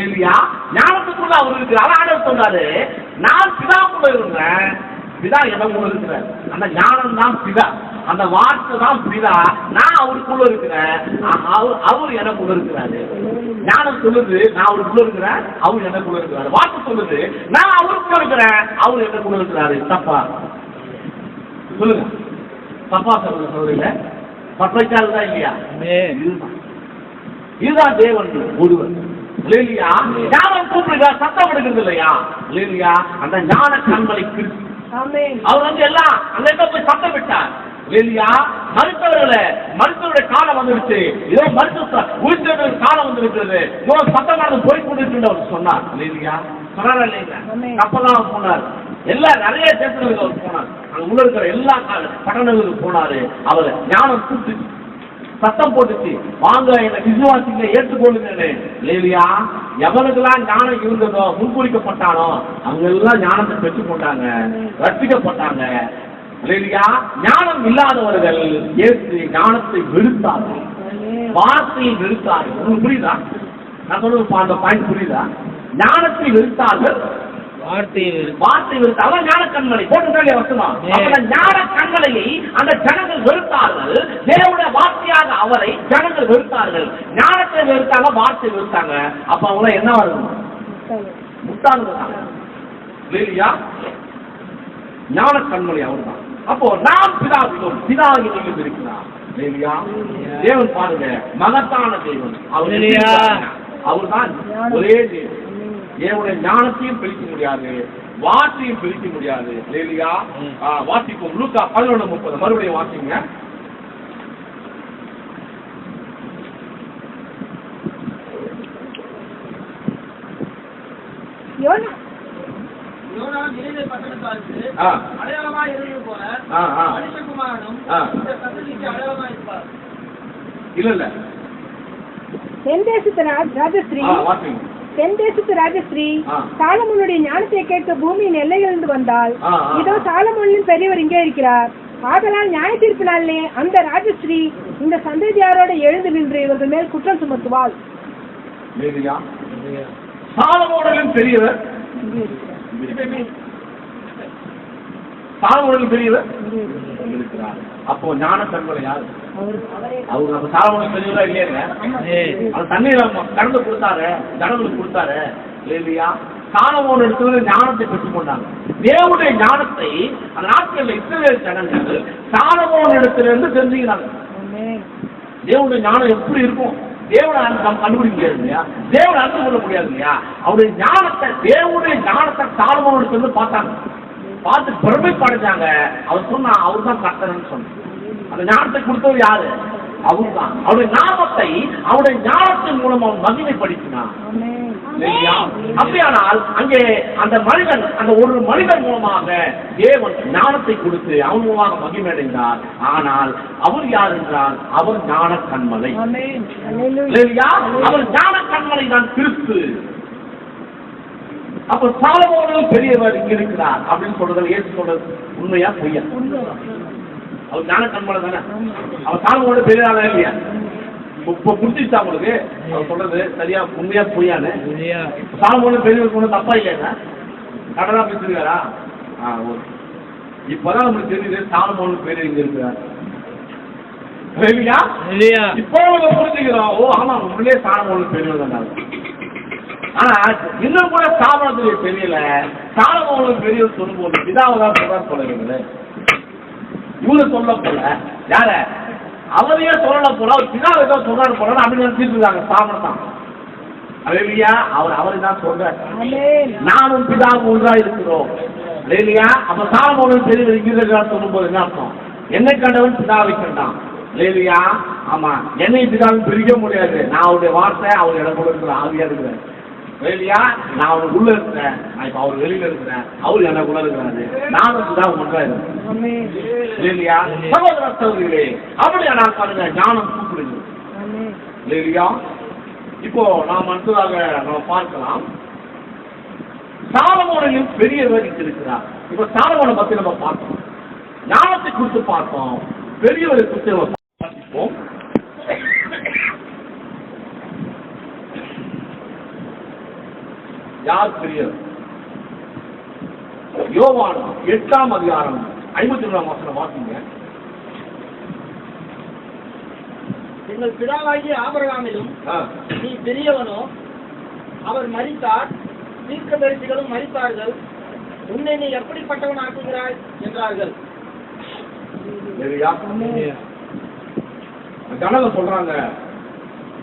இல்லையா? ஞானத்துக்குள்ள அவர் இருக்கிறார். ஆண்டவர் சொன்னாரு, நான் பிதாக்குள்ள இருந்தேன், பிதா எனக்குள்ள இருக்கிறார். அந்த ஞானம் தான் பிதா, அந்த வார்த்தை தான் பிதா, நான் அவருக்குள்ள இருக்கிறேன், அவர் எனக்குள்ள இருக்கிறாரு. ஞானம் சொல்லுது, நான் அவருக்குள்ள இருக்கிறேன், அவர் எனக்குள்ள இருக்கிறாரு. வார்த்தை சொல்லுது, நான் அவருக்குள்ள இருக்கிறேன், அவர் எனக்குள்ள இருக்கிறாரு. தப்பா சொல்லுங்க? தப்பா சொல்லுங்க சொல்றீங்க? பற்றைக்கால் தான் இல்லையா? இதுதான் தேவன் ஒருவர். இல்லையா? ஞானம் கூப்பிடுங்க, சத்தம் எடுக்கிறது இல்லையா? இல்லையா? அந்த ஞான கண்மலை கிறிஸ்து. அவர் எல்லாம் அங்க போய் சத்தம் விட்டார். இல்லையா? மருத்துவருடைய காலம் வந்துருச்சு, ஏதோ மருத்துவ உயிர்த்த காலம் வந்திருக்கிறது, ஏதோ சத்தமாக போய் கொண்டிருக்கு அவர் சொன்னார். இல்லையா? சொன்னாரா இல்லைங்க? அப்பதான் சொன்னார். எல்லாம் நிறைய தேசங்களுக்கு அவர் போனார். அங்க உள்ள இருக்கிற எல்லா பட்டணங்களுக்கு போனாரு. அவர் ஞானம் கூப்பிட்டு சத்தம் போட்டுச்சு, வாங்க என்ன விசுவாசிங்க, ஏற்றுக்கொள்ளுங்க. இல்லையா? எவனுக்கெல்லாம் ஞானம் இருந்ததோ, முன்குறிக்கப்பட்டானோ அவங்க எல்லாம் ஞானத்தை பெற்றுக் கொண்டாங்க, ரட்சிக்கப்பட்டாங்க. இல்லையா? ஞானம் இல்லாதவர்கள் ஏற்று ஞானத்தை வெறுத்தார்கள்.
வார்த்தையை வெறுத்தார்கள். உங்களுக்கு புரியுதா? நான் சொல்றது அந்த பாயிண்ட் புரியுதா? ஞானத்தை வெறுத்தார்கள், வார்த்தை வெறுத்தார்கள். ஞான கண்மலை போட்டுட்டாலே வசனம். ஞான கண்மலையை அந்த ஜனங்கள் வெறுத்தார்கள். தேவனுடைய வார்த்தையாக அவரை ஜனங்கள் வெறுத்தார்கள். ஞானத்தை வெறுத்தாங்க, வார்த்தை வெறுத்தாங்க. அப்ப அவங்க என்ன வருது? முட்டாள்கள் இல்லையா? ஞான கண்மலை அவர் தான். அப்போ நாம் பிதாவிலும் பிதாவை நீங்கள் இருக்கிறார் இல்லையா? தேவன் பாருங்க, மகத்தான தேவன் அவர் தான் ஒரே தேவன். தேவனுடைய ஞானத்தையும் பிரிக்க முடியாது, வார்த்தையும் பிரிக்க முடியாது இல்லையா? வாசிப்போம் லூக்கா 11:30 மறுபடியும் வாசிங்க.
யோனா நினைவே பட்டணத்தாருக்கு அடையாளமாய் இருந்தது போல மனுஷகுமாரனும் இந்த சந்ததிக்கு அடையாளமாய் இருப்பார்.
இல்ல
தென்தேசத்து ராஜஸ்ரீ சாலமோனுடைய ஞானத்தை கேட்க பூமியின் எல்லைகளிலிருந்து வந்தால், இதோ சாலமோனின் பெரியவர் இங்கே இருக்கிறார். ஆதலால் நியாய தீர்ப்பு நாளிலே அந்த ராஜஸ்ரீ இந்த சந்ததியாரோட எழுந்து நின்று இவர்கள் மேல் குற்றம் சுமத்துவாள்.
சாலமோனின் பெரியவர் பெரியவர் இருக்கிறார். அப்போ ஞான கண்மலை யாரு? அவரு நம்ம சாலமோனின் பெரியவரா இல்லையா? அவர் தண்ணீர் கடந்து கொடுத்தாரு, ஜனங்களுக்கு கொடுத்தாரு இல்லையா? சாலமோன் எடுத்து ஞானத்தை பெற்றுக் கொண்டாங்க. தேவனுடைய ஞானத்தை அந்த நாட்களில் இஸ்ரவேல் ஜனங்கள் சாலமோன் இடத்திலிருந்து தெரிஞ்சுக்கிறாங்க. தேவனுடைய ஞானம் எப்படி இருக்கும்? தேவனை நம்ம கண்டுபிடிக்க முடியாது இல்லையா? தேவனை அறிந்து கொள்ள முடியாது இல்லையா? அவருடைய ஞானத்தை, தேவனுடைய ஞானத்தை சாலமோன் இடத்துல பார்த்தாங்க. பார்த்து பெருமை படைச்சாங்க. அவர் சொன்னா அவர் தான் கர்த்தர்னு சொன்னார். அந்த ஞானத்தை கொடுத்தவர் யாரு? அவர் தான். அவருடைய நாமத்தை, அவருடைய ஞானத்தின் மூலம் அவன் மகிமைப்படுத்தினான். அப்படியானால் அங்கே அந்த மனிதன், அந்த ஒரு மனிதன் மூலமாக தேவன் ஞானத்தை கொடுத்து அவன் மூலமாக மகிமை அடைந்தார். ஆனால் அவர் யார் என்றால் அவர் ஞான கண்மலை. அவர் ஞான கண்மலை தான் கிறிஸ்து. அப்ப சாலமோனில் பெரியவர் இங்க இருக்கிறார் அப்படின்னு சொல்றது ஏசு சொல்றது உண்மையா பொய்யா? அவர் ஞான கண்மலை தானே. அவர் சாலமோனோட பெரியதான இல்லையா? இப்ப புரிஞ்சுச்சா உங்களுக்கு அவர் சொல்றது சரியா உண்மையா பொய்யான்னு? சாலமோனில் பெரியவர் சொன்ன தப்பா இல்லையா? கடனா பேசிருக்காரா? இப்பதான் நம்மளுக்கு தெரியுது சாலமோனில் பெரியவர் இங்க இருக்கிறார் இல்லையா? இப்போ புரிஞ்சுக்கிறோம். ஓ ஆமா, உண்மையிலே சாலமோனில் பெரியவர் தான். ஆனா இன்னும் கூட சாலமோனுடைய தெரியல. சாலமோனுக்கு பெரியவர் சொல்லும் போது பிதாவதான் சொல்றாரு சொல்லுங்க. இவரு சொல்ல போல யார அவரையே சொல்லல போல, அவர் பிதாவை தான் சொல்றாரு போல அப்படின்னு நினைச்சிட்டு இருக்காங்க. சாமன் தான் இல்லையா? அவரை தான் சொல்றாரு, நானும் பிதாவும் ஒன்றா இருக்கிறோம் இல்லையா? அப்ப சாலமோனுக்கு பெரியவர் இங்கிருக்கிறார் சொல்லும் போது என்ன அர்த்தம்? என்னை கண்டவன் பிதாவை கண்டான் இல்லையா? ஆமா, என்னை பிதாவும் பிரிக்க முடியாது. நான் அவருடைய வார்த்தை அவர் இடம் கூட இருக்கிற ஆவியா இருக்கிறேன் இல்லையா? நான் அவருக்கு உள்ள இருக்கிறேன், நான் இப்ப அவர் வெளியில இருக்கிறேன், அவரு எனக்குள்ள இருக்கிறாரு, நானும் தான் ஒன்றா இருக்கேன் இல்லையா? சகோதர சகோதரிகளே, அப்படியா நான் பாருங்க ஞானம் கூப்பிடுங்க இல்லையா? இப்போ நாம் அடுத்ததாக நம்ம பார்க்கலாம், சாலமோனிலும் பெரியவர் இருக்கிறார். இப்ப சாலமோனை பத்தி நம்ம பார்த்தோம், ஞானத்தை குறித்து பார்த்தோம், பெரியவரை குறித்து நம்ம பார்ப்போம். யார் பெரியவர்? யோவான் 8ஆம் அதிகாரம் 52ஆம் வசனம் வாசிங்க.
எங்கள் பிதாவாகிய ஆபிரகாமிலும் நீ பெரியவனோ, அவர் மரித்தார், தீர்க்கதரிசிகளும் மரித்தார்கள், உன்னை நீ எப்படிப்பட்டவன் ஆக்குகிறாய் என்றார்கள்.
ஜனங்க சொல்றாங்க,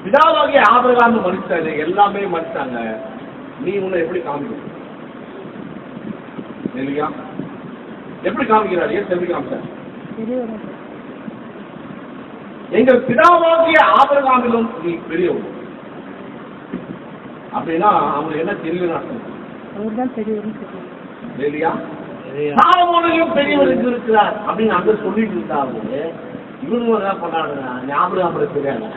பிதாவாகிய ஆபிரகாம் மரித்தாரு, எல்லாமே மரித்தாங்க, நீ உன்னை எப்படி காமிக்க இல்லையா? எப்படி காமிக்கிறார்? ஏன் எப்படி காமிச்சார்? எங்கள் பிதாவாகிய ஆபிரகாமிலும் நீ பெரியவர் அப்படின்னா அவங்க என்ன தெரியும் இல்லையா? சாலமோனிலும் பெரியவர் இருக்கிறார் அப்படின்னு அங்க சொல்லிட்டு இருந்தாரு. இவங்க என்ன பண்ணாங்க? ஆபிரகாம் தெரியாது,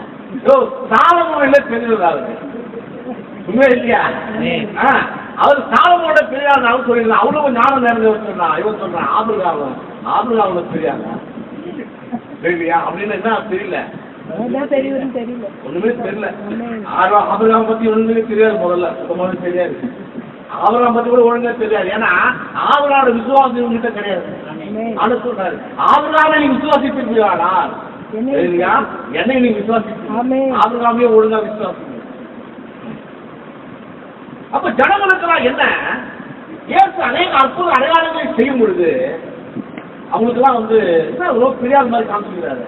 சாலமோனில பெரியவர் உண்மை இல்லையா? அவர் சாலமோனோட பெரியார் அவர் சொல்லிருந்தா அவ்வளவு ஞானம் நிறைஞ்ச வச்சிருந்தான். இவன் சொல்றான் ஆபிரகாம் பெரியாரா இல்லையா அப்படின்னு என்ன தெரியல.
அதான் பெரியவரும் தெரியல.
ஒண்ணுமே தெரியல. ஆபிரகாம் பத்தி ஒண்ணுமே தெரியாது. முதல்ல சுத்தமாவே தெரியாது. ஆபிரகாம் பத்தி கூட ஒழுங்கா தெரியாது. ஏன்னா ஆபிரகாமோட விசுவாசம் இவங்கிட்ட கிடையாது. ஆனா சொல்றாரு, ஆபிரகாமை நீ விசுவாசிப்பீர்களா? என்னை நீ விசுவாசிப்பீங்க. ஆபிரகாமே ஒழுங்கா விசுவாசிங்க. அப்ப ஜனங்களுக்கெல்லாம் என்ன, ஏசு அநேக அற்புத அடையாளங்களை செய்யும் பொழுது அவங்களுக்கெல்லாம் வந்து ஒரு பெரிய ஆள் மாதிரி காமிச்சுக்கிறாரு.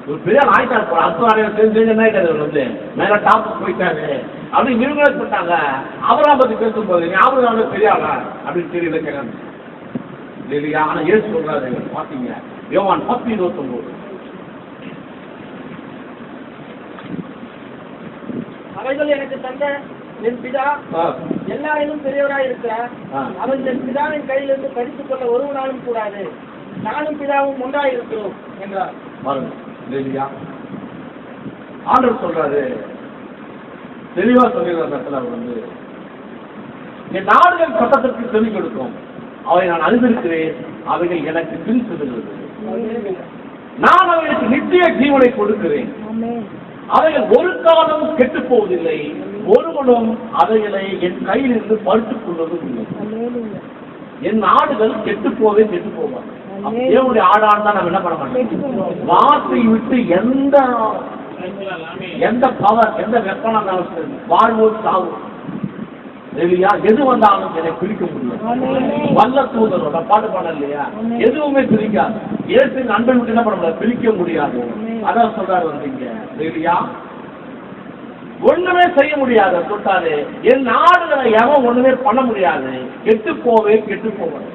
ஒரு பெரிய ஆள் ஆயிட்டாரு. போற அற்புத அடையாளம் தெரிஞ்சு என்ன ஆயிட்டாரு, அவர் வந்து மேல டாப் போயிட்டாரு அப்படின்னு இவங்களே சொல்லிட்டாங்க. ஆபிரகாம் பத்தி பேசும்போது நீ ஆபிரகாம் பெரிய ஆளா அப்படின்னு தெரியல கேட்கறாங்க இல்லையா? ஆனா ஏசு சொல்றாரு, பாத்தீங்க யோவான் 10:29,
அவைகள் எனக்கு தந்த என் பிதா எல்லாரிலும் பெரியவராய் இருக்கிறார். அவர்கள் என் பிதாவின் கையிலிருந்து பறித்துக் கொள்ள ஒருவனாலும் கூடாது. நானும் பிதாவும் ஒன்றாய் இருக்கிறோம் என்றார்.
ஆண்டவர் சொல்றாரு, தெளிவா சொல்லிடுற இடத்துல அவர் வந்து, என் நாடுகள் சட்டத்திற்கு செவி கொடுக்கும், அவை நான் அறிந்திருக்கிறேன், அவைகள் எனக்கு பின் செல்கிறது. நான் அவைகளுக்கு நித்திய ஜீவனை கொடுக்கிறேன். அவைகள் ஒரு காலம் கெட்டு போவதில்லை, ஒருவனும் அவைகளை என் கையில் இருந்து பறித்துக் கொள்வதும் இல்லை. என் ஆடுகள் கெட்டு போவே கெட்டு போவாங்க. தேவனுடைய ஆடான் தான் நம்ம என்ன பண்ண மாட்டோம். வார்த்தை விட்டு எந்த பவர், எந்த வெப்பனம் வாழ்வோம் சாவும் இல்லையா, எது வந்தாலும் என்னை பிரிக்க முடியும். வல்ல தூதரோட பாட்டு பாடல் இல்லையா, எதுவுமே பிரிக்காது. ஏற்று அன்பை விட்டு என்ன பண்ண முடியாது, பிரிக்க முடியாது. அதான் சொல்றாரு வந்தீங்க இல்லையா, ஒண்ணுமே செய்ய முடியாது சொல்லிட்டாரு. என் நாடுகளை எவன் ஒண்ணுமே பண்ண முடியாது, கெட்டு போவே கெட்டு போவேன்.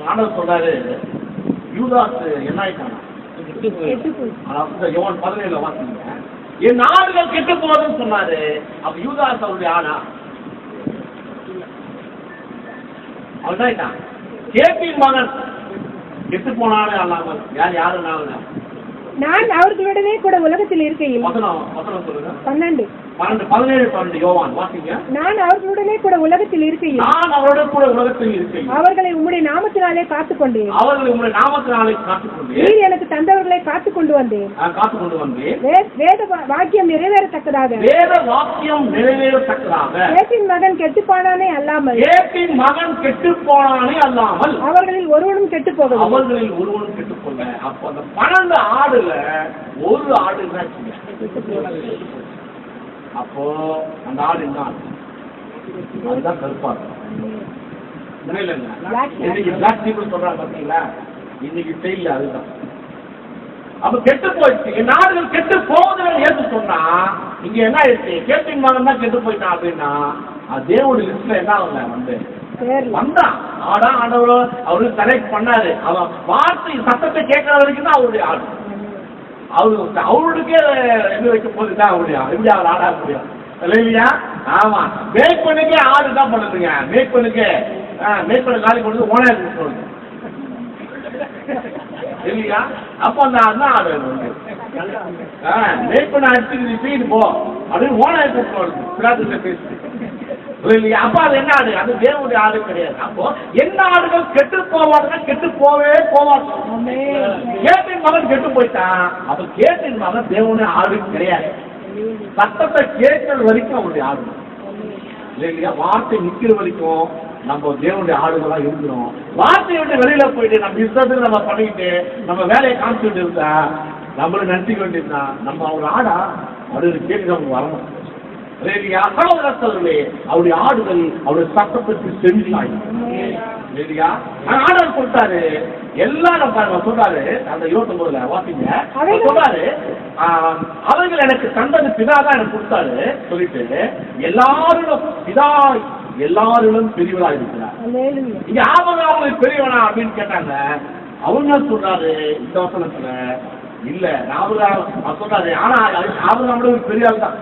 ஆண்டவர் சொல்றாரு, யூதாஸ் என்ன ஆயிட்டானா, யோவான் 17 வாசிங்க, என் நாடுகள் கெட்டு போவதுன்னு சொன்னாரு. அப்ப யூதாஸ் அவருடைய ஆனா அவன் கேபின் மகன் கெட்டு போனாலே அல்லாமல் யாரு
நான் அவர்களுடனே கூட உலகத்தில் இருக்கையில்.
வசனம் சொல்லுங்க.
12
17 யோவான் வாசிங்க.
நான் அவர்களுடனே கூட உலகத்தில் இருக்கையில்.
நான் அவருடன் கூட உலகத்தில் இருக்கையில்.
அவர்களை உம்முடைய நாமத்தினாலே காத்துக்கொண்டேன்.
அவர்களை உம்முடைய நாமத்தினாலே காத்துக்கொண்டேன்.
நீர் எனக்கு தந்தவர்களை காத்துக்கொண்டு வந்தேன். வேத வாக்கியம் நிறைவேறத்தக்கதாக.
வேத வாக்கியம் நிறைவேறத்தக்கதாக.
கேட்டின் மகன் கெட்டுப்போனானே அல்லாமல்.
கேட்டின் மகன் கெட்டுப்போனானே அல்லாமல்.
அவர்களில் ஒருவனும் கெட்டு போகவில்லை.
அவர்களில் ஒருவனும் கெட்டு போகல. அப்ப அந்த 12 ஆடுல ஒரு ஆடு தான். அப்போ அந்த ஆடு என்ன, அதுதான் கருப்பா இன்னைக்கு பிளாக் பீப்புள் சொல்றாங்க பாத்தீங்களா, இன்னைக்கு ஸ்டைல் அதுதான். அப்ப கெட்டு போயிடுச்சு. என் நாடுகள் கெட்டு போகுதுன்னு ஏற்று சொன்னா இங்க என்ன ஆயிடுச்சு, கேட்டின் மகன் தான் கெட்டு போயிட்டான் அப்படின்னா அது தேவோட லிஸ்ட்ல என்ன ஆகல வந்து வந்தான். ஆடா ஆண்டவரோ அவரு செலக்ட் பண்ணாரு. அவன் வார்த்தை சத்தத்தை கேட்கற வரைக்கும் தான் அவருடைய ஆடு. அவருக்கே எப்படி வைக்க போதுதான் அவருடைய எப்படி அவர் ஆடா முடியும் இல்லையா? ஆமா, மேக் பண்ணுக்கே ஆடு தான் பண்ணுதுங்க. மேக் பண்ணுக்கு காலி கொண்டு ஓனா சொல்லுங்க இல்லையா? அப்ப அந்த ஆடு மேக் பண்ண அடிச்சுட்டு போ அப்படின்னு ஓனா கூப்பிட்டு பேசி இல்லையா? அப்ப அது என்ன ஆடு, அது தேவனுடைய ஆடு கிடையாது. அப்போ என்ன ஆடுகள் கெட்டு போவாதுன்னா கெட்டு போவே போவாது. கேட்டின் மகன் கெட்டு போயிட்டான். அப்ப கேட்டின் மகன் தேவனுடைய ஆடு கிடையாது. சட்டத்தை கேட்கற வரைக்கும் அவருடைய ஆடு இல்லையா? வார்த்தை நிக்கிற வரைக்கும் நம்ம தேவனுடைய ஆடுகளா இருக்கிறோம். வார்த்தையை விட்டு வெளியில போயிட்டு நம்ம இஷ்டத்துக்கு நம்ம பண்ணிக்கிட்டு நம்ம வேலையை காமிச்சுட்டு இருந்தா நம்மளும் நினைச்சுக்க வேண்டியதுன்னா நம்ம அவங்க ஆடா அப்படின்னு கேட்டு நமக்கு வரணும் இல்லையா? அவருடைய ஆடுகள் அவருடைய சட்டத்திற்கு செஞ்சாய் இல்லையா? ஆடல் கொடுத்தாரு. எல்லாரும் சொல்றாரு அந்த 29 வாசிங்க. சொல்றாரு, அவர்கள் எனக்கு தந்தது பிதாதான் எனக்கு கொடுத்தாரு சொல்லிட்டு எல்லாரும் பிதா எல்லாரிலும் பெரியவரா இருக்கிறார். இங்க ஆபரகாம் பெரியவனா அப்படின்னு கேட்டாங்க. அவங்க சொல்றாரு இந்த வசனத்துல இல்ல, ஆபரகாம் சொல்றாரு. ஆனா ஆபரகாமோட ஒரு பெரிய ஆள் தான்.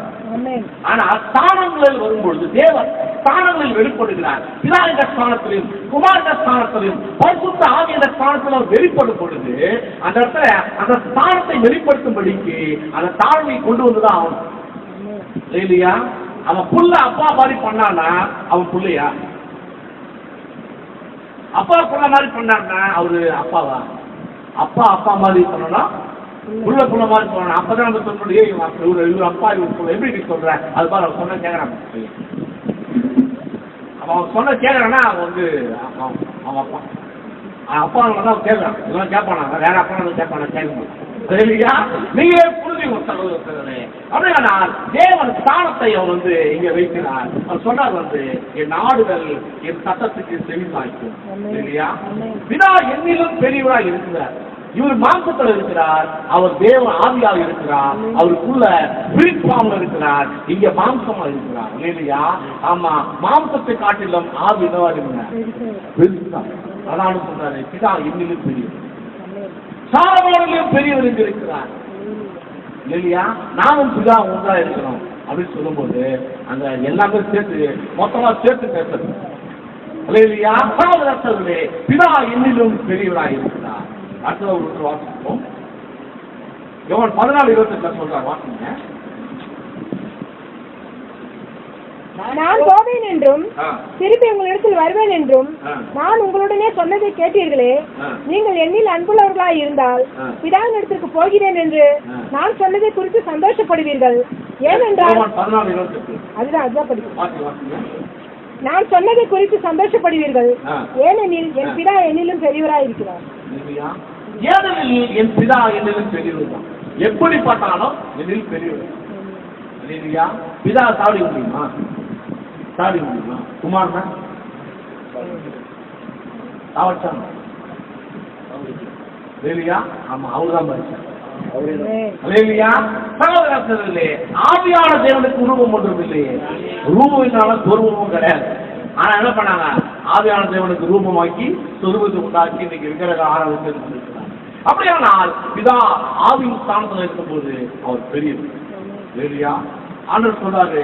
ஆனா ஸ்தானங்களில் வரும்பொழுது தேவன் ஸ்தானங்களில் வெளிப்படுகிறார். பிதா என்ற ஸ்தானத்திலும் குமார் என்ற ஸ்தானத்திலும் பரிசுத்த ஆவி என்ற ஸ்தானத்தில் அவர் வெளிப்படும் பொழுது அந்த இடத்துல அந்த ஸ்தானத்தை வெளிப்படுத்தும்படிக்கு அந்த தாழ்மையை கொண்டு வந்துதான் ஆகணும் இல்லையா? அவன் புள்ள அப்பா மாதிரி பண்ணான்னா அவன் புள்ளையா? அப்பா புள்ள மாதிரி பண்ணான்னா அவரு அப்பாவா? அப்பா மாதிரி பண்ணனா உள்ள புள்ள மாதிரி சொல்லணும். அப்பதான் நம்ம சொல்ல முடியும் இவர் அப்பா இவர் எப்படி நீ சொல்ற அது மாதிரி அவன் சொன்ன கேட்கறான். அவன் சொன்ன கேட்கறான்னா அவன் வந்து அவன் அப்பா அப்பா தான் கேட்கறான். இதெல்லாம் கேட்பானாங்க வேற அப்பா கேட்பானா கேட்க மாட்டான். சரியா நீங்களே புரிஞ்சு சகோதரர்களே. அப்படின்னா தேவன் ஸ்தானத்தை அவர் வந்து இங்க வைக்கிறார். அவர் சொன்னார் வந்து என் நாடுகள் என் சட்டத்துக்கு செவி சாய்க்கும். சரியா பிதா என்னிலும் பெரியவராக இருக்கிறார். இவர் மாம்சத்தில் இருக்கிறார், அவர் தேவன் ஆவியாக இருக்கிறார், அவருக்குள்ள பிரிப்பாமல் இருக்கிறார், இங்க மாம்சமா இருக்கிறார். இல்லையா ஆமா மாம்சத்தை காட்டிலும் ஆவி என்னவா இருக்கிறார். அதான் சொல்றாரு பிதா என்னிலும் பெரியவர், சாரவானிலும் பெரியவர் இருக்கிறார். இல்லையா நானும் பிதா ஒன்றா இருக்கிறோம் அப்படின்னு சொல்லும்போது அந்த எல்லாமே சேர்த்து மொத்தமா சேர்த்து பேசுறது. இல்லையா சகோதரர்களே பிதா என்னிலும் பெரியவராக இருக்கிறார். அடுத்த ஒரு வாசிப்போம். யோவான் 14:28 சொல்றார், வாசிங்க.
நான் போவேன் என்றும் திருப்பி உங்களிடத்தில் வருவேன் என்றும் நான் உங்களுடனே சொன்னதை கேட்டீர்களே. நீங்கள் என்னில் அன்புள்ளவர்களாய் இருந்தால் பிதாவின் இடத்திற்கு போகிறேன் என்று நான் சொன்னதை குறித்து சந்தோஷப்படுவீர்கள். ஏனென்றால் அதுதான் படிக்கும். நான் சொன்னதை குறித்து சந்தோஷப்படுவீர்கள், ஏனெனில் என் பிதா என்னிலும் பெரியவராய் இருக்கிறார்.
ஏனெனில் என் பிதா என்னிலும் பெரியவர் தான். எப்படி பார்த்தாலும் என்னில் பெரியவர். இல்லையா பிதா சாடி முடியுமா? சாடி முடியுமா? குமார் தான் சாவச்சாங்க. இல்லையா ஆமா அவர்தான் மனுஷன். சகோதரர்களே ஆவியான தேவனுக்கு உருவம் ஒன்றும் இல்லையே. ரூபம் இல்லாமல் சொருபமும் கிடையாது. ஆனா என்ன பண்ணாங்க, ஆவியான தேவனுக்கு ரூபமாக்கி சொருபத்தை உண்டாக்கி இன்னைக்கு விக்கிரக ஆராதனை கொண்டிருக்கிறார். அப்படியானால் பிதா ஆவியின் ஸ்தானத்தில் இருக்கும் போது அவர் பெரியவர். இல்லையா ஆண்டவர் சொல்றாரு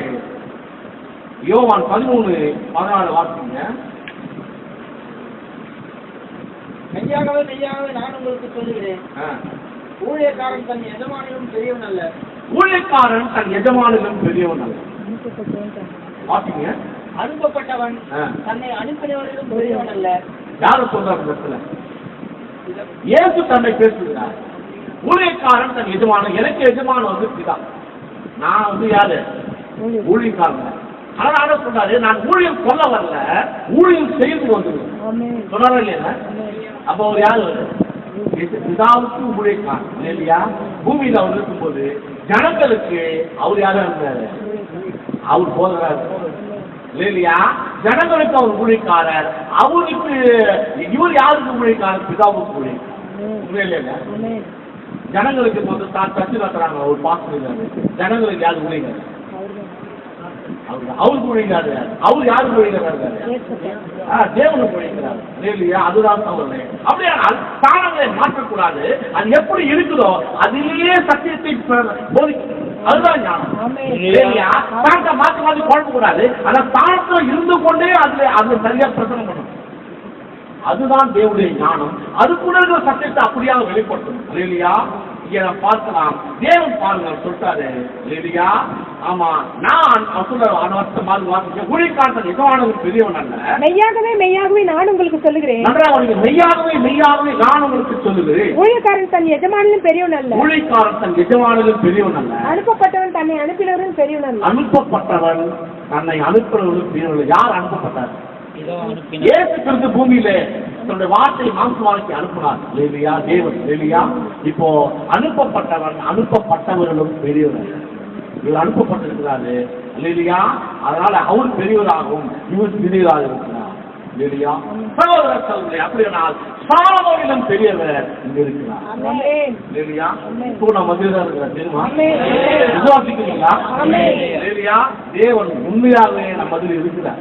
யோவான் 13:14 வாசிங்க.
மெய்யாகவே மெய்யாகவே நான் உங்களுக்கு சொல்லுகிறேன், ஊழியக்காரன் தன் எஜமானிலும் பெரியவன் அல்ல.
ஊழியக்காரன் தன் எஜமானிலும் பெரியவன் அல்ல. வாசிங்க.
அனுப்பப்பட்டவன் தன்னை அனுப்பினவனிலும் பெரியவன் அல்ல.
யாரு சொல்றாங்க? இயேசு தன்னை பேசுகிறார். ஊழியக்காரன் தன் எஜமான, எனக்கு எஜமான வந்து பிதா, நான் வந்து யாரு ஊழியக்காரன். அதனால சொல்றாரு நான் ஊழியம் சொல்ல வரல, ஊழியம் செய்து வந்துருவேன் சொன்னாரா இல்லையா? அப்ப அவர் யாரு? பிதாவுக்கு ஊழியக்காரன். இல்லையா பூமியில அவர் இருக்கும் போது ஜனங்களுக்கு அவர் யாரா இருந்தாரு? அவர் போகிறார். இல்லையா ஜனங்களுக்கு அவர் ஊழியக்காரர். அவருக்கு இவர் யாருக்கு ஊழியக்காரர்? பிதாவுக்கு ஊழியக்காரர். இல்லையா ஜனங்களுக்கு வந்து தச்சு கட்டுறாங்க ஒரு பாசம். ஜனங்களுக்கு யாரு ஊழியக்காரர்? அவருக்கு ஊழியக்காரு. அவர் யாருக்கு ஊழியக்காரர்? தேவனுக்கு ஊழியக்காரர். இல்லையா அதுதான் தவறு. அப்படியானால் ஸ்தானங்களை மாற்றக்கூடாது. அது எப்படி இருக்குதோ அதிலேயே சத்தியத்தை போதிக்கும். அதுதான் ஞானம். இல்லையா ஸ்தானத்தை மாற்றி மாற்றி குழப்ப கூடாது. அந்த ஸ்தானத்தில் இருந்து கொண்டே அது சரியா பிரச்சனை பண்ணணும். அதுதான் தேவனுடைய ஞானம். அதுக்குள்ள இருக்கிற சத்தியத்தை அப்படியாக வெளிப்படுத்தணும். இல்லையா இங்க பார்க்கலாம். தேவன் பாருங்க சொல்றாரு. இல்லையா ஆமா நான் ஊழியக்காரன் எஜமானவன் பெரியவன் அல்ல.
மெய்யாகவே மெய்யாகவே நான் உங்களுக்கு சொல்லுகிறேன்.
மெய்யாகவே மெய்யாகவே நான் உங்களுக்கு சொல்லுகிறேன்.
ஊழியக்காரன் தன் எஜமானிலும் பெரியவன் அல்ல.
ஊழியக்காரன் தன் எஜமானிலும் பெரியவன் அல்ல.
அனுப்பப்பட்டவன் தன்னை அனுப்பினவரும் பெரியவன் அல்ல.
அனுப்பப்பட்டவன் தன்னை அனுப்பினவரும் பெரியவன். யார் அனுப்பப்பட்டார்? இயேசு கிறிஸ்து பூமியில தன்னுடைய வார்த்தை மாம்சமாக்கி அனுப்பினார். இல்லையா தேவன். இல்லையா இப்போ அனுப்பப்பட்டவன் அனுப்பப்பட்டவர்களும் பெரியவர். இவர் அனுப்பப்பட்டிருக்கிறாரு. இல்லையா அதனால அவர் பெரியவராகவும் இவர் சிறியவராக இருக்கிறார். இல்லையா சகோதரர்களே அப்படியானால் சாலமோனிலும் பெரியவர் இங்க இருக்கிறார். இல்லையா இப்போ நம்ம மத்தியில இருக்கிறார் தெரியுமா? விசுவாசிக்கிறீங்களா? இல்லையா தேவன் உண்மையாகவே நம்ம மத்தியில் இருக்கிறார்.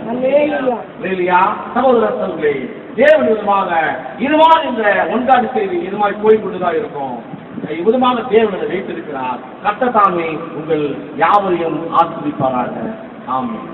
இல்லையா சகோதரர்களே தேவன் விதமாக இதுவாக இந்த ஒன்றாடி செய்தி இது மாதிரி போய்கொண்டுதான் இருக்கும். விதமாக தேவனை வைத்திருக்கிறார். கர்த்தர் தாமே உங்கள் யாவரையும் ஆசீர்வதிப்பாராக. ஆமென்.